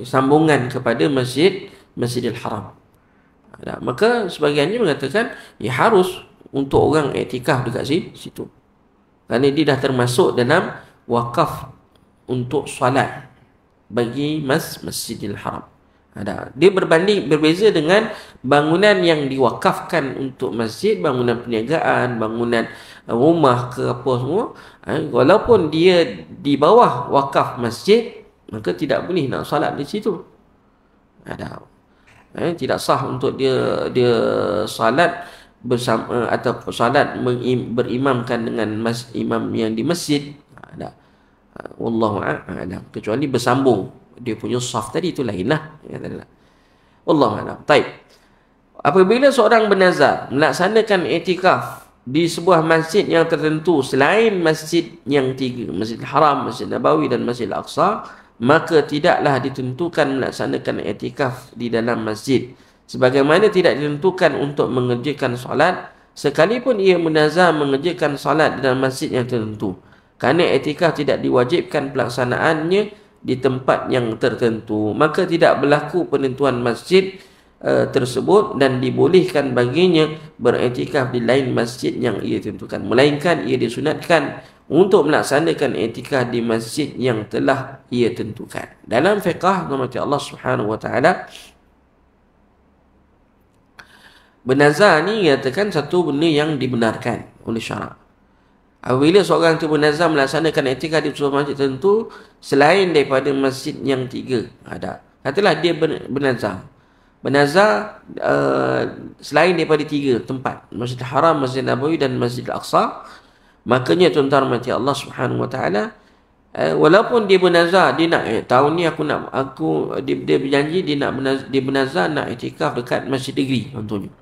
sambungan kepada Masjidil Haram. Maka sebahagiannya mengatakan harus untuk orang iktikaf dekat situ. Kerana dia dah termasuk dalam wakaf untuk solat bagi Masjidil Haram. Dia berbeza dengan bangunan yang diwakafkan untuk masjid, bangunan perniagaan, bangunan rumah ke apa semua. Walaupun dia di bawah wakaf masjid, maka tidak boleh nak solat di situ. Tidak sah untuk dia solat bersama atau solat berimamkan dengan imam yang di masjid. Wallahu a'lam. Kecuali bersambung dia punya saf tadi, itu lainlah. Wallahu a'lam. Baik. Apabila seorang bernazar melaksanakan iktikaf di sebuah masjid yang tertentu selain masjid yang 3, Masjidil Haram, Masjid Nabawi dan Masjid Al-Aqsa, maka tidaklah ditentukan melaksanakan iktikaf di dalam masjid, sebagaimana tidak ditentukan untuk mengerjakan solat sekalipun ia bernazar mengerjakan solat di dalam masjid yang tertentu. Kerana iktikaf tidak diwajibkan pelaksanaannya di tempat yang tertentu, maka tidak berlaku penentuan masjid tersebut dan dibolehkan baginya beriktikaf di lain masjid yang ia tentukan, melainkan ia disunatkan untuk melaksanakan iktikaf di masjid yang telah ia tentukan. Dalam fiqh rahmati Allah Subhanahu wa taala, bernazar ni katakan satu benda yang dibenarkan oleh syarak. Apabila seorang itu bernazar melaksanakan iktikaf di sebuah masjid tertentu selain daripada masjid yang 3, katalah dia bernazar selain daripada 3 tempat, Masjid Haram, Masjid Nabawi dan Masjid Al-Aqsa, makanya tuan-tuan rahmati Allah Subhanahu wa taala, walaupun dia bernazar, dia nak tahun ni dia berjanji dia bernazar nak iktikaf dekat Masjid Negeri contohnya.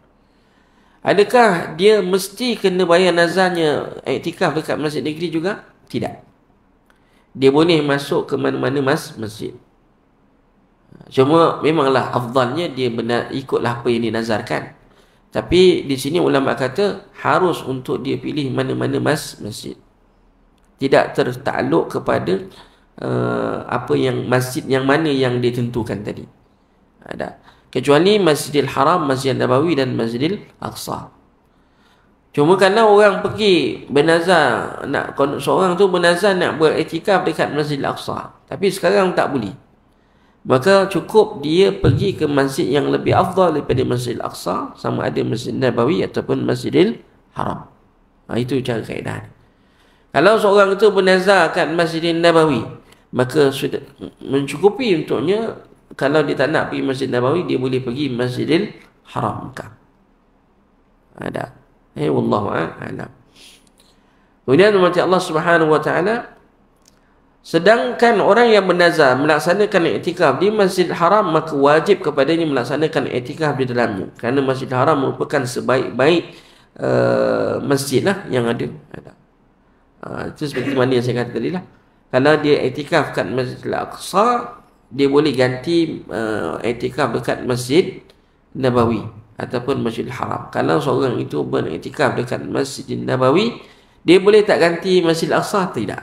Adakah dia mesti kena bayar nazarnya iktikaf dekat Masjid Negeri juga? Tidak. Dia boleh masuk ke mana-mana masjid. Cuma memanglah afdalnya dia ikutlah apa yang dinazarkan. Tapi di sini ulama kata harus untuk dia pilih mana-mana masjid. Tidak tertakluk kepada apa yang masjid yang mana yang ditentukan tadi. Kecuali Masjidil Haram, Masjid Nabawi dan Masjidil Aqsa. Cuma kalau orang pergi bernazar, seorang tu bernazar nak beriktikaf dekat Masjidil Aqsa, tapi sekarang tak boleh, maka cukup dia pergi ke masjid yang lebih afdal daripada Masjidil Aqsa, sama ada Masjid Nabawi ataupun Masjidil Haram. Itu cara kaedah. Kalau seorang itu bernazar kat Masjidil Nabawi, maka sudah mencukupi untuknya. Kalau dia tak nak pergi Masjid Nabawi, dia boleh pergi Masjidil Haram Mekah. Wallahu a'lam. Kemudian umat Allah Subhanahu wa taala, Sedangkan orang yang bernazar melaksanakan iktikaf di Masjidil Haram, maka wajib kepadanya melaksanakan iktikaf di dalamnya. Kerana Masjidil Haram merupakan sebaik-baik masjid lah yang ada. Itu seperti mana yang saya kata tadi lah. Kalau dia iktikaf kat Masjidil Aqsa, dia boleh ganti iktikaf dekat Masjid Nabawi ataupun Masjidil Haram. Kalau seorang itu beriktikaf dekat Masjid Nabawi, dia boleh tak ganti Masjidil Aqsa? Tidak.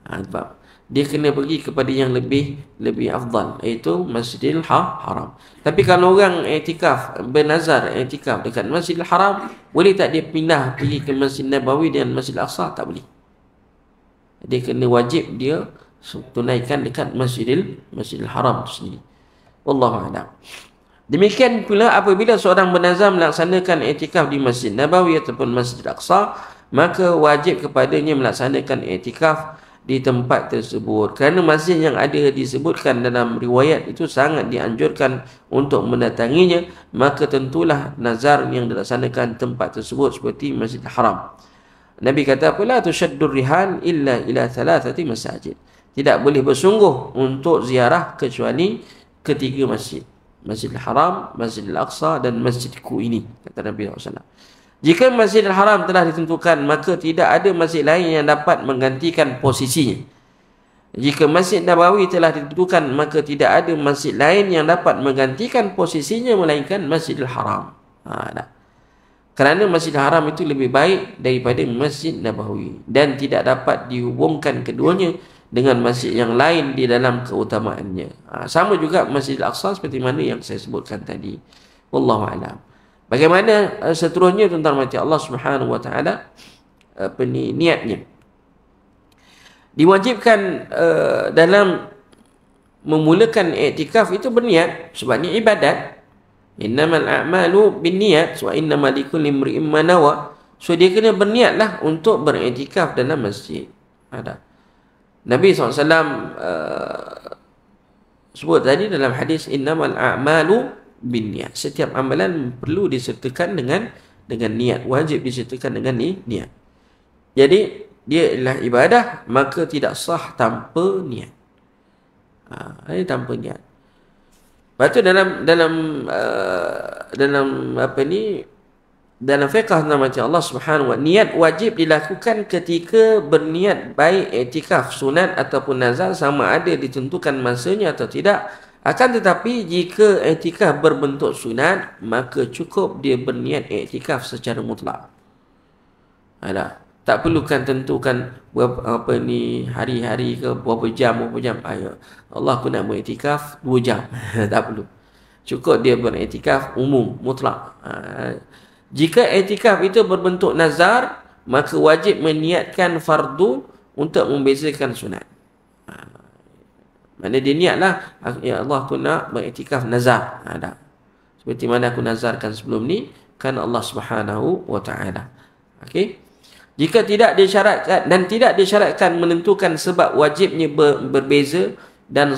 Sebab dia kena pergi kepada yang lebih afdal, iaitu Masjidil Haram. Tapi kalau orang iktikaf, bernazar iktikaf dekat Masjidil Haram, boleh tak dia pindah pergi ke Masjid Nabawi dan Masjidil Aqsa? Tak boleh. Dia kena wajib dia tunaikan dekat Masjidil Haram itu sendiri. Wallahu a'lam. Demikian pula apabila seorang bernazar melaksanakan iktikaf di Masjid Nabawi ataupun Masjidil Aqsa, maka wajib kepadanya melaksanakan iktikaf di tempat tersebut. Kerana masjid yang ada disebutkan dalam riwayat itu sangat dianjurkan untuk mendatanginya, maka tentulah nazar yang dilaksanakan tempat tersebut seperti Masjidil Haram. Nabi kata, "La tushaddur rihal illa ila thalathati masajid." Tidak boleh bersungguh untuk ziarah kecuali ketiga masjid. Masjidil Haram, Masjidil Aqsa dan Masjidku ini, kata Nabi SAW. Jika Masjidil Haram telah ditentukan, maka tidak ada masjid lain yang dapat menggantikan posisinya. Jika Masjid Nabawi telah ditentukan, maka tidak ada masjid lain yang dapat menggantikan posisinya melainkan Masjidil Haram. Kerana Masjidil Haram itu lebih baik daripada Masjid Nabawi dan tidak dapat dihubungkan keduanya dengan masjid yang lain di dalam keutamaannya. Sama juga Masjidil Aqsa seperti mana yang saya sebutkan tadi. Wallahu a'lam. Bagaimana seterusnya tentang mati Allah Subhanahu wa taala niatnya. Diwajibkan dalam memulakan iktikaf itu berniat, sebabnya ibadat. Innamal a'malu binniyat wa innamal likulli imri'in ma nawa. So dia kena berniatlah untuk beriktikaf dalam masjid. Ada. Nabi SAW sebut tadi dalam hadis, innamal a'malu binniyat. Setiap amalan perlu disertakan dengan niat, wajib disertakan dengan niat. Jadi dia adalah ibadah, maka tidak sah tanpa niat. Ini tanpa niat. Lepas tu dalam fiqh tentang Allah Subhanahu wa, niat wajib dilakukan ketika berniat baik iktikaf sunat ataupun nazar, sama ada ditentukan masanya atau tidak. Akan tetapi jika iktikaf berbentuk sunat, maka cukup dia berniat iktikaf secara mutlak. Tak perlukan tentukan berapa hari-hari ke berapa jam. Allah aku nak beriktikaf 2 jam. Tak perlu. Cukup dia beriktikaf umum, mutlak. Jika iktikaf itu berbentuk nazar, maka wajib meniatkan fardu untuk membezakan sunat. Mana dia niatlah, ya Allah aku nak beriktikaf nazar. Seperti mana aku nazarkan sebelum ni, kan Allah Subhanahu wa taala. Okey. Jika tidak disyaratkan dan tidak disyaratkan menentukan sebab wajibnya berbeza dan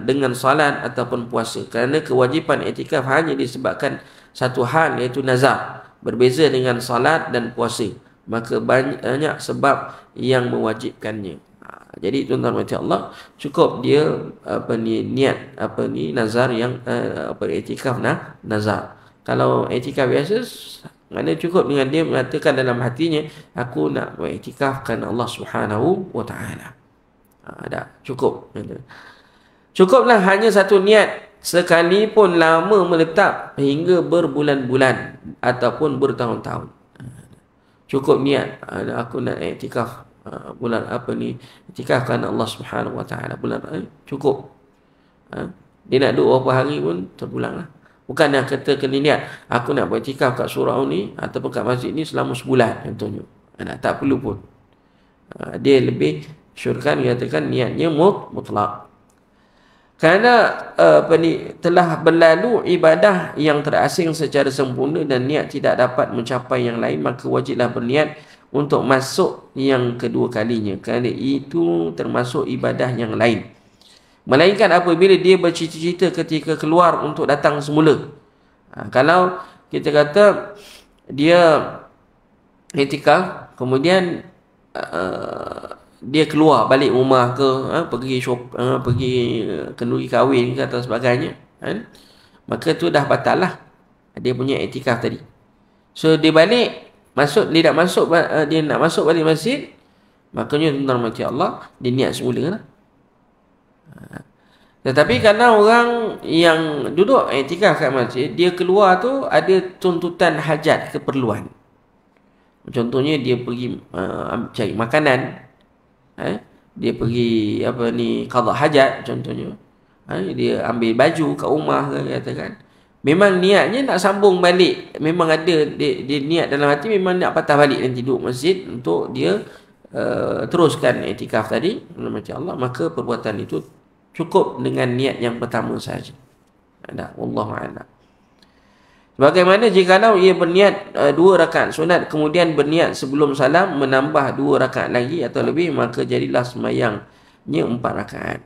dengan salat ataupun puasa. Kerana kewajipan iktikaf hanya disebabkan satu hal, iaitu nazar, berbeza dengan salat dan puasa. Maka banyak sebab yang mewajibkannya. Jadi tuan-tuan mati Allah, cukup dia niat nazar yang beriktikaf nazar. Kalau iktikaf biasa, mana cukup dengan dia mengatakan dalam hatinya, aku nak beriktikafkan Allah Subhanahu wa taala. Dah cukup. Cukuplah hanya satu niat, sekalipun lama menetap hingga berbulan-bulan ataupun bertahun-tahun. Cukup niat, aku nak iktikaf bulan iktikafkan Allah Subhanahu wa taala bulan, cukup. Dia nak duduk berapa hari pun terpulanglah. Bukan yang kata kena niat, aku nak beriktikaf kat surau ni ataupun kat masjid ni selama sebulan contohnya. Tak perlu pun. Dia lebih syurkan katakan niatnya mutlak. Kerana telah berlalu ibadah yang terasing secara sempurna dan niat tidak dapat mencapai yang lain, maka wajiblah berniat untuk masuk yang kedua kalinya, kerana itu termasuk ibadah yang lain. Melainkan apabila dia bercita-cita ketika keluar untuk datang semula. Kalau kita kata dia iktikaf, kemudian dia keluar balik rumah ke, pergi pergi kenduri kahwin ke atau sebagainya, kan? Maka tu dah batal lah dia punya iktikaf tadi. So dia balik dia nak masuk balik masjid, makanya tuan-tuan mati Allah, dia niat semula lah. Tetapi kalau orang yang duduk iktikaf kat masjid, dia keluar tu ada tuntutan hajat, keperluan. Contohnya dia pergi cari makanan, dia pergi qada hajat contohnya, dia ambil baju kat rumah katakan. Memang niatnya nak sambung balik, memang ada dia niat dalam hati memang nak patah balik dan tidur masjid untuk dia teruskan iktikaf tadi, mati Allah, maka perbuatan itu cukup dengan niat yang pertama saja. Wallahu a'lam. Bagaimana jikalau ia berniat 2 rakaat sunat kemudian berniat sebelum salam menambah 2 rakaat lagi atau lebih, maka jadilah sembahyangnya 4 rakaat.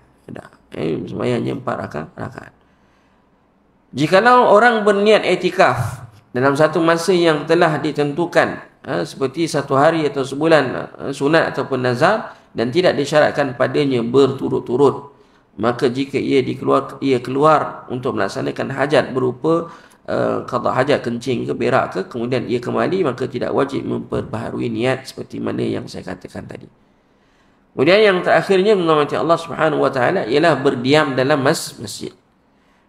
Sembahyangnya 4 rakaat. Jikalau orang berniat iktikaf dalam satu masa yang telah ditentukan, seperti 1 hari atau sebulan, sunat ataupun nazar, dan tidak disyaratkan padanya berturut-turut, maka jika ia keluar untuk melaksanakan hajat berupa qada hajat, kencing ke, berak ke, kemudian ia kembali, maka tidak wajib memperbaharui niat seperti mana yang saya katakan tadi. Kemudian yang terakhirnya menurut Allah Subhanahu wa taala ialah berdiam dalam masjid.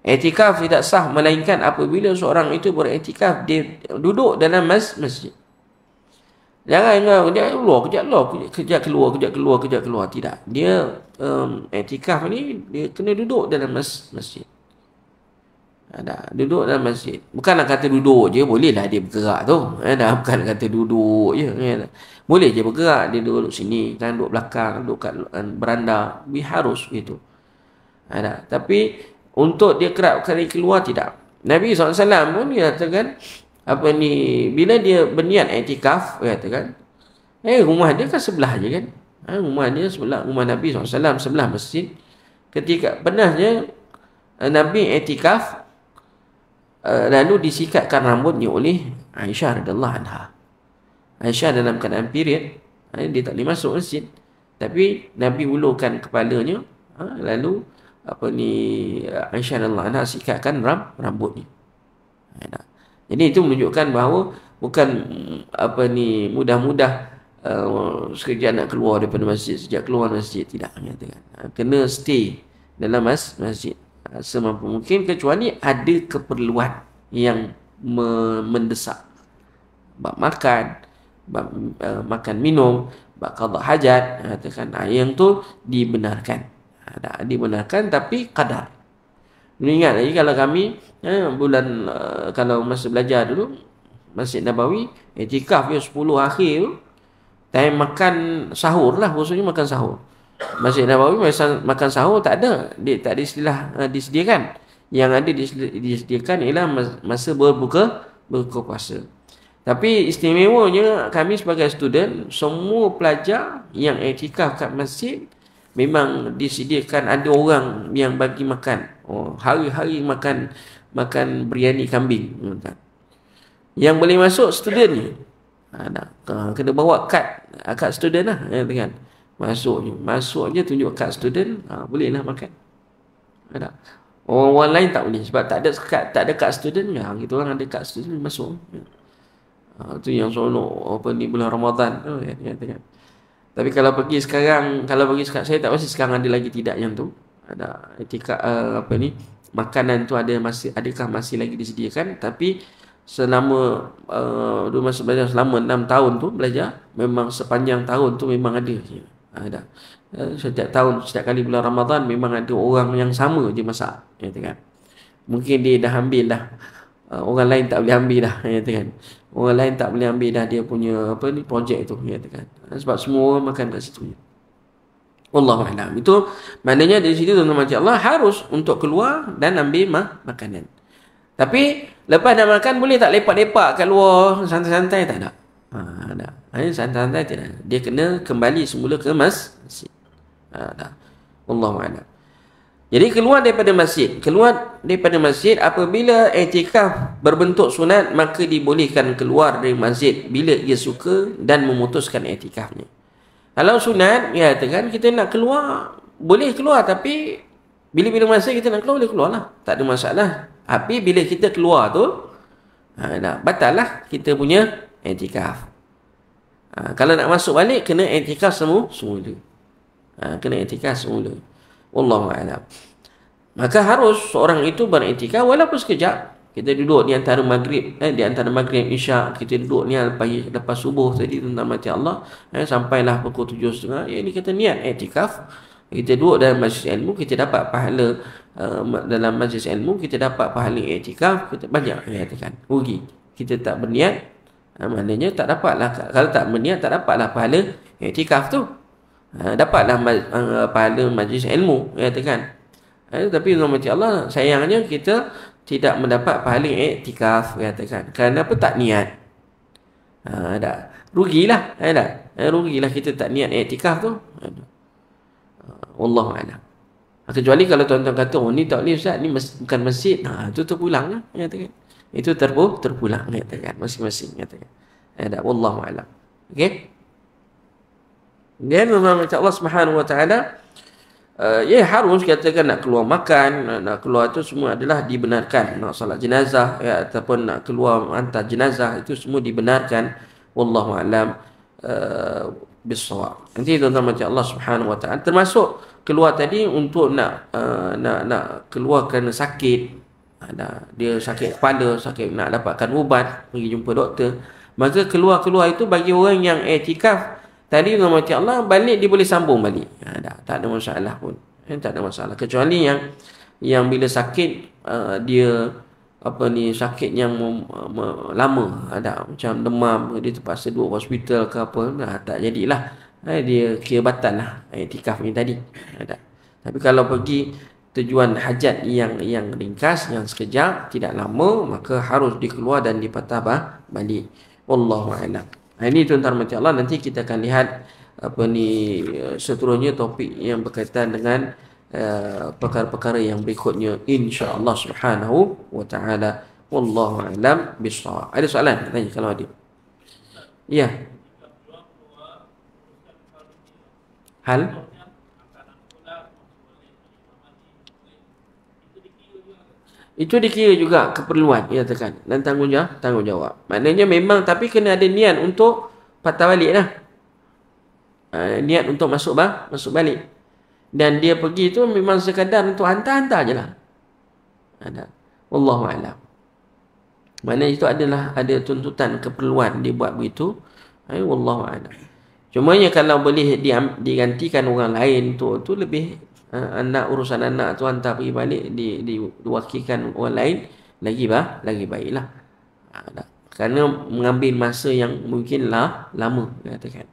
Iktikaf tidak sah melainkan apabila seorang itu beriktikaf dia duduk dalam masjid. Jangan kejap keluar, tidak. Dia iktikaf ni dia kena duduk dalam masjid. Duduk dalam masjid. Bukanlah kata duduk je, bolehlah dia bergerak tu. Bukan kata duduk je. Boleh je bergerak, dia duduk sini, kan, duduk belakang, duduk kat beranda, harus gitu. Tapi untuk dia kerap kali keluar, tidak. Nabi SAW pun dia katakan bila dia berniat iktikaf, dia katakan rumah dia kan sebelah je kan, rumah dia sebelah, rumah Nabi SAW sebelah masjid. Ketika pernahnya Nabi iktikaf, lalu disikatkan rambutnya oleh Aisyah radhiyallahu anha. Aisyah dalam keadaan period, dia tak boleh masuk masjid, tapi Nabi ulurkan kepalanya, lalu Aisyah radhiyallahu anha sikatkan rambutnya. Jadi itu menunjukkan bahawa bukan mudah-mudah sekejap nak keluar daripada masjid, sejak keluar masjid, tidak, kena stay dalam masjid semampu mungkin, kecuali ada keperluan yang mendesak, bab makan, bab makan minum, bab qada hajat, yang tu dibenarkan. Dibenarkan tapi kadar. Ingat lagi kalau kami kalau masa belajar dulu Masjid Nabawi, iktikaf 10 akhir tu, time makan sahur lah, khususnya makan sahur. Masjid Nabawi masa makan sahur tak ada, tak ada istilah disediakan. Yang ada disediakan ialah masa berbuka puasa. Tapi istimewanya kami sebagai student, semua pelajar yang iktikaf kat masjid memang disediakan, ada orang yang bagi makan. Hari-hari makan biryani kambing. Yang boleh masuk student ni. Kena bawa kad student lah, kan. Masuk je tunjuk kad student, bolehlah makan. Orang lain tak boleh sebab tak ada kad student. Kita orang ada kad student masuk. Tu yang seronok bulan Ramadan tu, kan. Tapi kalau pergi sekarang, saya tak pasti sekarang ada lagi tidak yang tu. Ada etika makanan tu adakah masih lagi disediakan, tapi selama masa belajar selama 6 tahun tu belajar, memang sepanjang tahun tu memang ada. Setiap tahun, setiap kali bulan Ramadan memang ada orang yang sama je masak, kan. Mungkin dia dah ambil dah, orang lain tak boleh ambil dah, kan. Orang lain tak boleh ambil dah dia punya projek tu, kan. Sebab semua orang makan kat situ. Wallahu a'lam. Itu maknanya dari situ tuan-tuan macam Allah harus untuk keluar dan ambil makanan. Tapi lepas dah makan boleh tak lepak-lepak kat luar santai-santai? Tak nak. Santai-santai tidak. Dia kena kembali semula ke masjid. Wallahu a'lam. Jadi keluar daripada masjid apabila iktikaf berbentuk sunat, maka dibolehkan keluar dari masjid bila ia suka dan memutuskan iktikafnya. Kalau sunat, ya katakan kita nak keluar, boleh keluar, tapi bila-bila masa kita nak keluar, boleh keluar lah. Tak ada masalah. Tapi bila kita keluar tu, batal lah kita punya i'tikaf. Kalau nak masuk balik, kena i'tikaf semula. Kena i'tikaf semula. Wallahu a'lam. Maka harus seorang itu beriktikaf walaupun sekejap. Kita duduk di antara maghrib, di antara maghrib isyak, kita duduk ni lepas subuh tadi tentang mati Allah, sampailah pukul 7.30. Ini kita niat iktikaf. Kita duduk dalam majlis ilmu, kita dapat pahala dalam majlis ilmu, kita dapat pahala iktikaf, kita banyak katakan. Rugi. Kita tak berniat, maknanya tak dapatlah. Kalau tak berniat, tak dapatlah pahala iktikaf tu. Dapatlah pahala majlis ilmu, katakan. Tapi mati Allah, sayangnya kita tidak mendapat pahala iktikaf, katakan. Kenapa tak niat? Rugilah, rugilah kita tak niat iktikaf tu. Wallahu a'lam. Kecuali kalau tuan-tuan kata, oh ni tak boleh Ustaz, ni bukan masjid. Itu terpulang lah, katakan. Itu terpulang, katakan. Masing-masing, katakan. Wallahu a'lam. Okey. Dan Allah Subhanahu wa taala, harus katakan nak keluar makan, nak keluar itu semua adalah dibenarkan. Nak salat jenazah, ataupun nak keluar hantar jenazah, itu semua dibenarkan. Wallahu a'lam bis-shawab. Nanti tuan-tuan macam Allah Subhanahu wa taala, termasuk keluar tadi untuk nak keluar kerana sakit. Dia sakit kepala, sakit nak dapatkan ubat, pergi jumpa doktor. Maka keluar-keluar itu bagi orang yang iktikaf tadi mati Allah, balik dia boleh sambung balik. Tak ada masalah pun. Tak ada masalah. Kecuali yang bila sakit, dia sakit yang lama, ada macam demam, dia terpaksa duduk hospital ke apa, tak jadilah. Dia kira batal lah iktikaf ni tadi. Tapi kalau pergi tujuan hajat yang ringkas, yang sekejap, tidak lama, maka harus dikeluar dan dipatah balik. Wallahu a'lam. Ini tuan-tuan mati Allah, nanti kita akan lihat seterusnya topik yang berkaitan dengan perkara-perkara yang berikutnya, insya-Allah Subhanahu wa taala. Wallahu a'lam bissawab. Ada soalan? Tanya kalau ada. Ya. Hal itu dikira juga keperluan, ya tekan, dan tanggungjawab. Maknanya memang, tapi kena ada niat untuk patah balik lah. Niat untuk masuk balik. Dan dia pergi tu memang sekadar untuk hantar-hantar je lah. Wallahu a'lam. Maknanya itu ada tuntutan keperluan dia buat begitu. Wallahu a'lam. Cumanya kalau boleh digantikan orang lain tu lebih, urusan anak tu hantar pergi balik, diwakilkan orang lain, lagi baiklah. Kerana mengambil masa yang mungkinlah lama, katakan.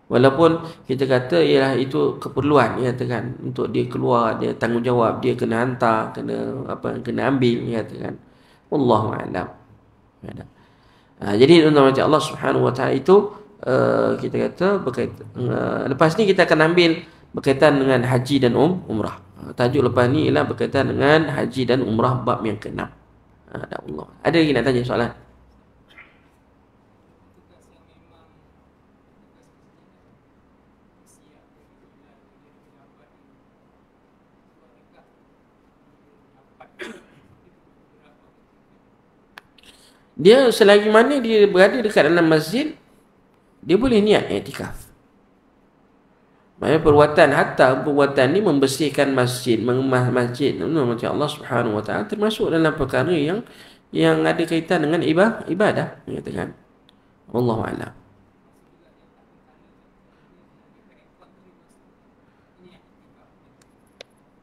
Walaupun kita kata ialah itu keperluan, katakan, untuk dia keluar, dia tanggungjawab, dia kena hantar, kena ambil, katakan. Wallahu a'lam. Jadi tuan-tuan Allah Subhanahu wa taala itu, kita kata berkaitan, lepas ni kita akan ambil berkaitan dengan haji dan umrah. Tajuk lepas ni ialah berkaitan dengan haji dan umrah bab yang ke-6. Ada lagi nak tanya soalan? Dia selagi mana dia berada dekat dalam masjid, dia boleh niat iktikaf. Maksudnya perbuatan ni membersihkan masjid, mengemas masjid, macam Allah Subhanahu wa taala, termasuk dalam perkara yang ada kaitan dengan ibadah, katakan. Wallahu a'lam.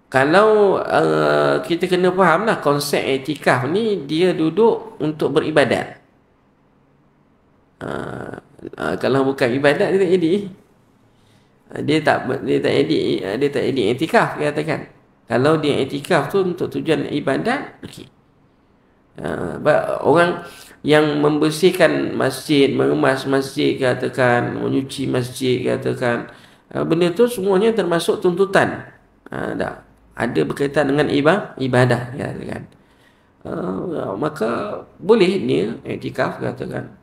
Kalau kita kena fahamlah konsep iktikaf ni, dia duduk untuk beribadat. Kalau bukan ibadat, dia tak jadi. Dia tak jadi iktikaf, katakan. Kalau dia iktikaf tu untuk tujuan ibadat, okey. Orang yang membersihkan masjid, mengemas masjid, katakan, menyuci masjid, katakan, benda tu semuanya termasuk tuntutan. Ada berkaitan dengan ibadah, katakan. Maka boleh ni iktikaf, katakan.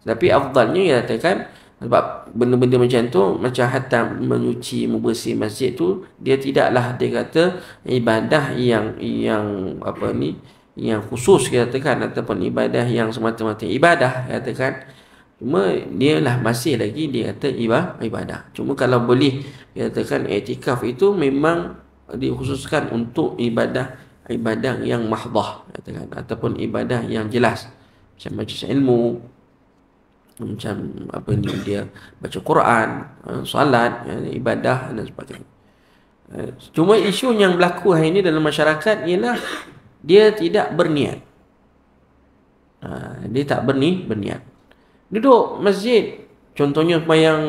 Tapi afdalnya, katakan, Sebab benda-benda macam tu, macam hatta menyuci, membersih masjid tu, dia tidaklah dia kata ibadah yang apa ni, yang khusus kita katakan, ataupun ibadah yang semata-mata ibadah katakan. Cuma dia lah masih lagi dia kata ibadah. Cuma kalau boleh dia katakan i'tikaf itu memang dikhususkan untuk ibadah yang mahdah katakan, ataupun ibadah yang jelas, macam majlis ilmu, macam apa ni, dia baca Quran, solat, ibadah dan sebagainya. Cuma isu yang berlaku hari ini dalam masyarakat ialah dia tidak berniat. Dia tak berniat. Duduk masjid, contohnya sembahyang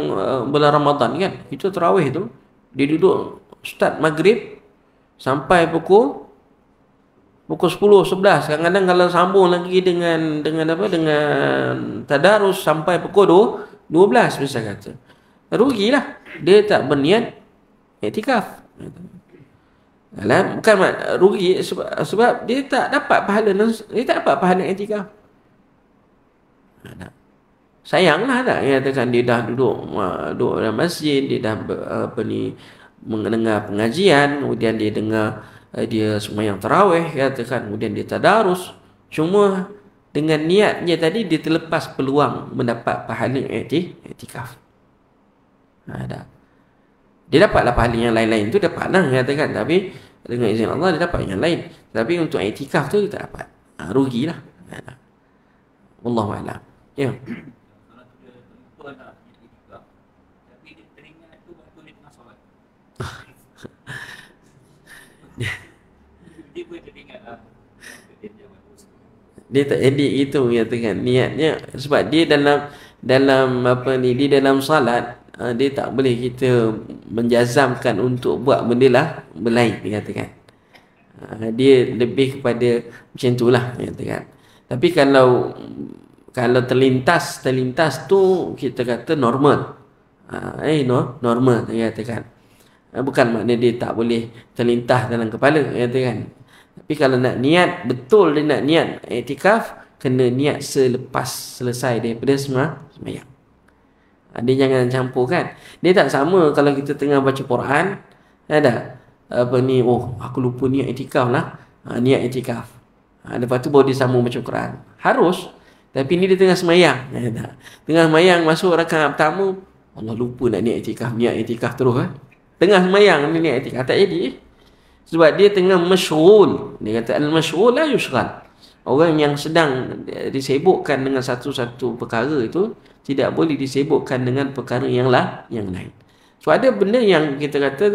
bulan Ramadan kan, kita tarawih tu, dia duduk start maghrib sampai pukul 10, 11. Kadang-kadang kalau sambung lagi dengan tadarus sampai pukul 12 bisa kata. Rugilah. Dia tak berniat iktikaf. Bukan rugi sebab dia tak dapat pahala iktikaf. Sayanglah tak dia katakan dia dah duduk dalam masjid, dia dah mendengar pengajian, kemudian dia dengar dia sembahyang tarawih katakan, kemudian dia tadarus, cuma dengan niatnya tadi dia terlepas peluang mendapat pahala iktikaf. Dia dapatlah pahala yang lain-lain tu, dapatlah katakan, tapi dengan izin Allah dia dapat yang lain, tapi untuk iktikaf tu dia tak dapat. Rugilah. Wallahu a'lam. Ya. Dia tak edit itu katakan niatnya, sebab dia dalam apa ni, dia dalam salat, dia tak boleh kita menjazamkan untuk buat benda lah berlain dia katakan. Dia lebih kepada macam itulah dia katakan. Tapi kalau terlintas tu kita kata normal. Normal dia katakan. Bukan maknanya dia tak boleh terlintas dalam kepala dia katakan. Tapi kalau nak niat betul, dia nak niat iktikaf, kena niat selepas selesai daripada sembahyang. Dia jangan campurkan. Dia tak sama kalau kita tengah baca Quran, ada apa ni, aku lupa niat iktikaf lah. Niat iktikaf. Lepas tu baru dia sambung baca Quran. Harus. Tapi ni dia tengah sembahyang. Tengah sembahyang masuk rakaat pertama, Allah lupa nak niat iktikaf terus. Tengah sembahyang ni niat iktikaf, tak jadi. Sebab dia tengah masyghul. Dia kata al-masyghul la yushghal. Orang yang sedang disibukkan dengan satu-satu perkara itu tidak boleh disibukkan dengan perkara yang lain. So ada benda yang kita kata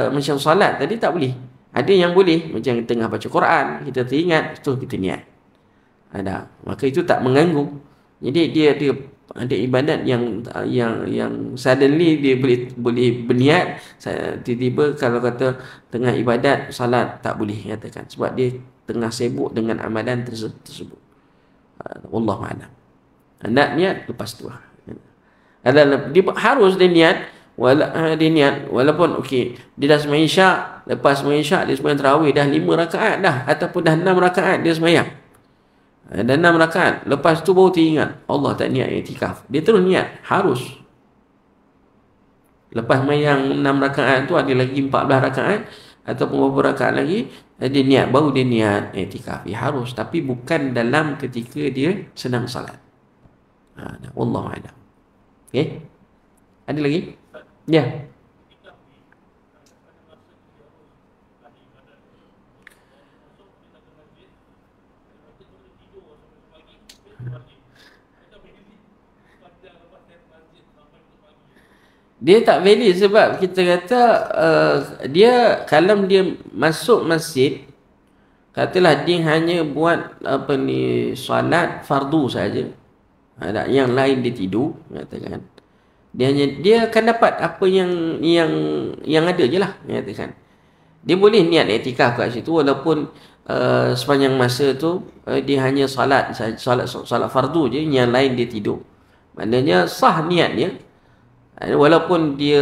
macam solat tadi tak boleh. Ada yang boleh, macam tengah baca Quran, kita teringat, tu kita niat. Maka itu tak mengganggu. Jadi dia ada ibadat yang suddenly dia boleh berniat, tiba-tiba kalau kata tengah ibadat salat tak boleh katakan, sebab dia tengah sibuk dengan amalan tersebut. Wallahu a'lam. Nak niat lepas tu. Dia harus dia niat, walaupun okey dia dah sembahyang Isyak, lepas sembahyang Isyak dia sembahyang tarawih dah 5 rakaat dah, ataupun dah 6 rakaat dia sembahyang. Dan 6 rakaat. Lepas tu baru teringat Allah tak niat iktikaf. Dia terus niat. Harus. Lepas sembahyang 6 rakaat tu ada lagi 14 rakaat ataupun beberapa rakaat lagi, dia niat, baru dia niat iktikaf. Harus. Tapi bukan dalam ketika dia sedang salat. Wallahu a'lam. Okay. Ada lagi? Ya. Dia tak valid sebab kita kata dia kalau dia masuk masjid, katalah dia hanya buat apa ni, solat fardu saja. Ada yang lain dia tidur, katakan. Dia akan dapat apa yang ada je lah, katakan. Dia boleh niat iktikaf kat situ walaupun sepanjang masa tu dia hanya solat fardu je, yang lain dia tidur. Maknanya sah niatnya. Walaupun dia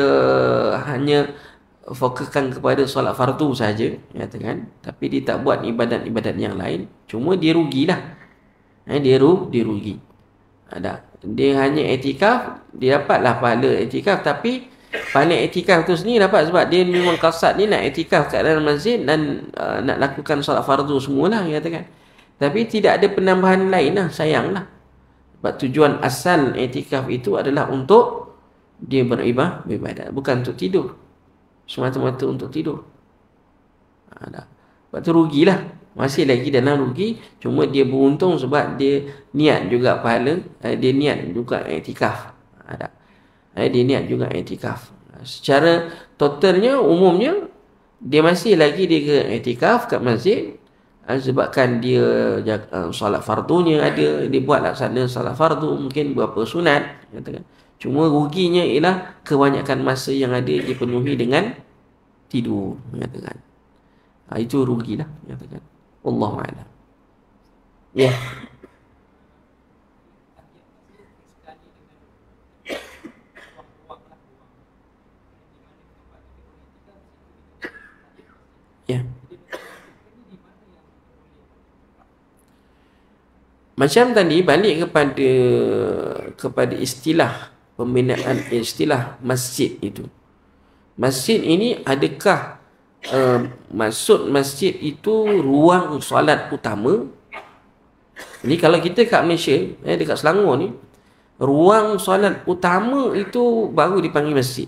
hanya fokuskan kepada solat fardu saja, katakan, tapi dia tak buat ibadat-ibadat yang lain, cuma dia rugilah. Dia rugi. dia hanya iktikaf, dia dapatlah pahala iktikaf, tapi pahala iktikaf tu sendiri dapat sebab dia memang qasad ni nak iktikaf kat dalam masjid dan nak lakukan solat fardu semualah, katakan. Tapi tidak ada penambahan lain lah, sayanglah. Sebab tujuan asal iktikaf itu adalah untuk dia beribadat, bukan untuk tidur. Semata-mata untuk tidur. Sebab tu rugilah. Masih lagi dalam rugi. Cuma dia beruntung sebab dia niat juga pahala. Dia niat juga iktikaf. Dia niat juga iktikaf. Secara totalnya, umumnya, dia masih lagi dia iktikaf kat masjid. Sebabkan dia solat fardunya ada. Dia buat laksana solat fardu. Mungkin berapa sunat. Katakan. Cuma ruginya ialah kebanyakan masa yang ada dipenuhi dengan tidur. Katakan. Itu rugilah. Katakan. Wallahu a'lam. Ya. Ya. Macam tadi balik kepada istilah pembinaan istilah masjid itu. Masjid ini adakah maksud masjid itu ruang solat utama? Jadi kalau kita kat Malaysia, dekat Selangor ni, ruang solat utama itu baru dipanggil masjid.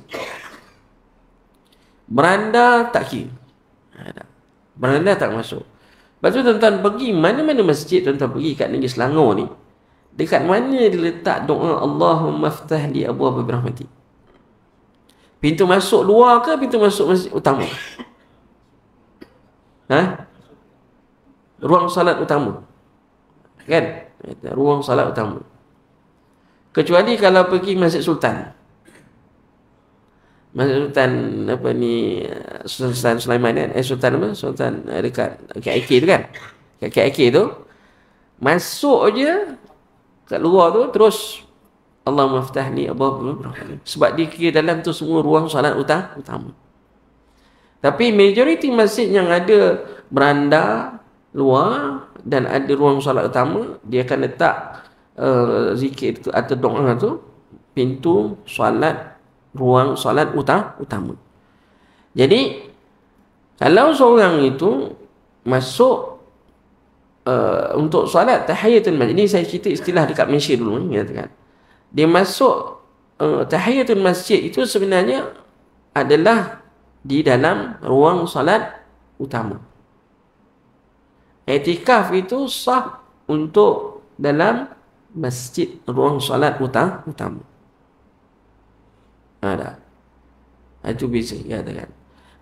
Beranda tak kira. Beranda tak masuk. Lepas tu tuan-tuan pergi mana-mana masjid tuan-tuan pergi kat negeri Selangor ni, dekat mana dia letak doa Allahumma ftah li abwaab rahmati? Pintu masuk luar ke pintu masuk masjid utama? Ruang salat utama. Kan? Ruang salat utama. Kecuali kalau pergi Masjid Sultan. Masjid Sultan apa ni, Sultan Sulaiman kan? Sultan apa? Sultan dekat KIK tu kan? Kat KIK tu masuk je kat luar tu terus Allahumma ftah li abwaab rahmati. Sebab dia kira dalam tu semua ruang salat utama. Tapi majoriti masjid yang ada beranda luar dan ada ruang solat utama, dia akan letak zikir tu atau doa tu pintu solat, ruang solat utama. Jadi kalau seorang itu masuk untuk solat tahiyatul masjid, ini saya cerita istilah dekat Malaysia dulu ni, katakan. Dia masuk tahiyatul masjid itu sebenarnya adalah di dalam ruang salat utama. Iktikaf itu sah untuk dalam masjid, ruang salat utama. Ada. Itu bisa katakan.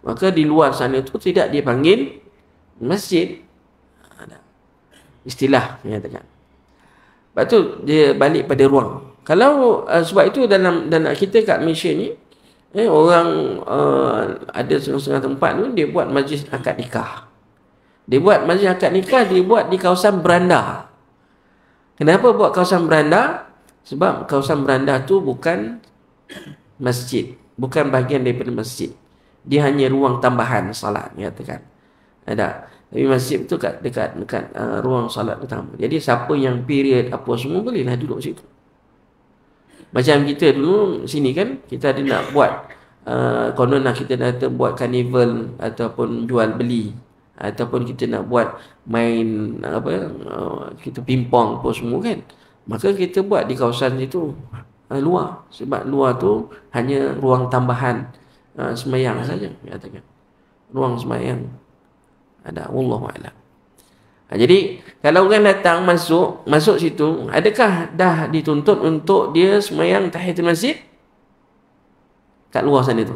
Maka di luar sana itu tidak dipanggil masjid. Ada. Istilah katakan. Lepas tu dia balik pada ruang. Kalau sebab itu dalam kita kat Malaysia ni, orang ada setengah tempat tu dia buat majlis akad nikah. Dia buat majlis akad nikah, dia buat di kawasan beranda. Kenapa buat kawasan beranda? Sebab kawasan beranda tu bukan masjid, bukan bahagian daripada masjid. Dia hanya ruang tambahan salat, katakan. Ada. Tapi masjid tu dekat ruang salat utama. Jadi siapa yang period apa semua bolehlah duduk situ. Macam kita dulu sini kan, kita ada nak buat konon lah kita nak buat karnival ataupun jual beli, ataupun kita nak buat main kita pingpong apa semua kan, maka kita buat di kawasan itu luar, sebab luar tu hanya ruang tambahan sembahyang saja, katakan ruang sembahyang. Ada, wallahu a'lam. Jadi kalau orang datang masuk situ, adakah dah dituntut untuk dia sembahyang tahiyatul masjid kat luar sana tu?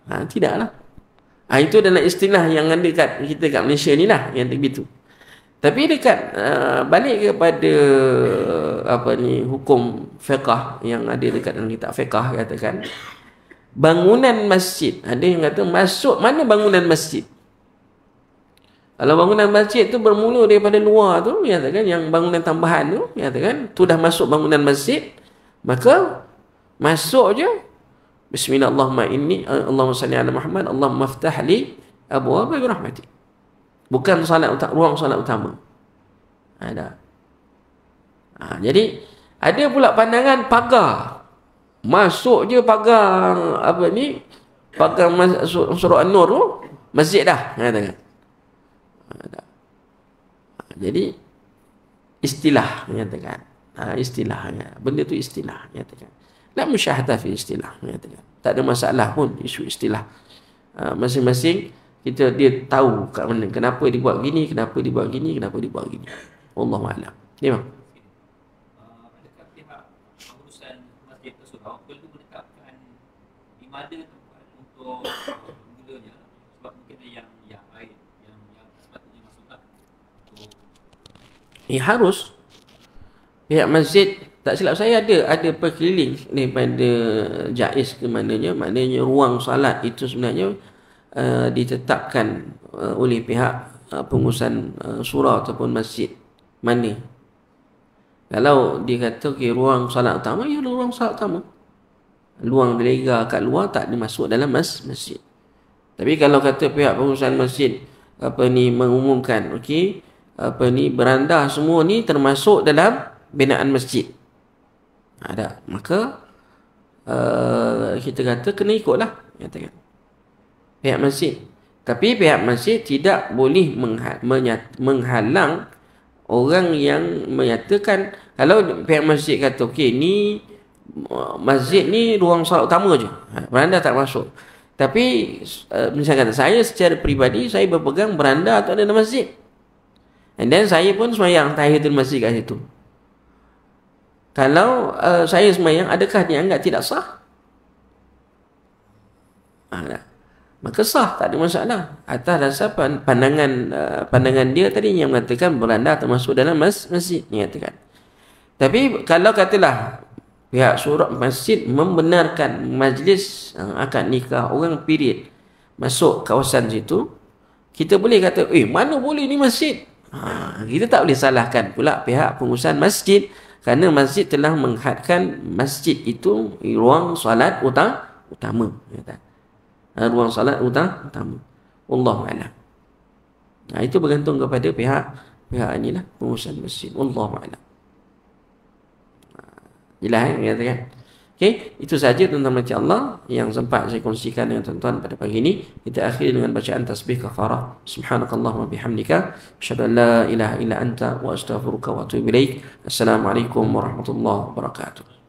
Tidaklah. Itu adalah istilah yang ada kat kita kat Malaysia ni lah, yang begitu. Tapi dekat balik kepada hukum fiqh yang ada dekat dalam kitab fiqh, katakan bangunan masjid, ada yang kata masuk mana bangunan masjid. Kalau bangunan masjid tu bermula daripada luar tu, katakan yang bangunan tambahan tu, katakan tu dah masuk bangunan masjid, maka masuk je bismillahirrahmanirrahim, Allahumma salli ala Muhammad, Allahumma ftah li abwaab rahmati. Bukan ruang salat utama. Ada. Jadi Ada pula pandangan pagar. Masuk je pagar apa ni? Pagar surah An-Nur tu, masjid dah. Katakan. Jadi istilah menyatakan. Istilahnya. Benda tu istilah menyatakan. La musyahadah fi istilah menyatakan. Tak ada masalah pun isu istilah. Masing-masing kita dia tahu kat mana, kenapa dibuat gini, kenapa dibuat gini, kenapa dibuat gini. Wallahu a'lam. Ya, bang. Adakah pihak pengurusan masjid tersebut perlu menetapkan di mana tempat untuk mulanya, sebab mungkin yang lain yang sepatutnya masuklah untuk Harus pihak masjid, tak silap saya ada perkeliling daripada Jaiz ke maknanya ruang salat itu sebenarnya ditetapkan oleh pihak pengurusan surau ataupun masjid mana. Kalau dia kata ruang salat utama, ya ruang salat utama. Luang delega kat luar tak dimasuk dalam masjid. Tapi kalau kata pihak pengurusan masjid mengumumkan, beranda semua ni termasuk dalam binaan masjid. Ada, maka kita kata kena ikutlah, katakan pihak masjid. Tapi pihak masjid tidak boleh menghalang orang yang menyatakan. Kalau pihak masjid kata ni masjid ni ruang solat utama je, beranda tak masuk. Tapi misalkan saya secara peribadi saya berpegang beranda atau ada dalam masjid, and then saya pun semayang tahiyatul masjid kat situ. Kalau saya semayang, adakah dianggap tidak sah? Maka sah, tak ada masalah. Atas dasar pandangan dia tadi yang mengatakan beranda termasuk dalam masjid, mengatakan. Tapi kalau katalah pihak surau masjid membenarkan majlis akad nikah orang period masuk kawasan situ, kita boleh kata, mana boleh ni masjid? Kita tak boleh salahkan pula pihak pengurusan masjid, kerana masjid telah menghadkan masjid itu ruang solat utama. Ruang salat utama. Wallahu a'lam. Itu bergantung kepada pihak inilah pengurusan masjid. Wallahu a'lam. Jelas katakan. Okey, itu saja tentang macam Allah yang sempat saya kongsikan dengan tuan-tuan pada pagi ini. Kita akhiri dengan bacaan tasbih kafarah. Subhanakallahumma bihamdika, asyhadu an la ilaha illa anta wa astaghfiruka wa atubu ilaik. Assalamualaikum warahmatullahi wabarakatuh.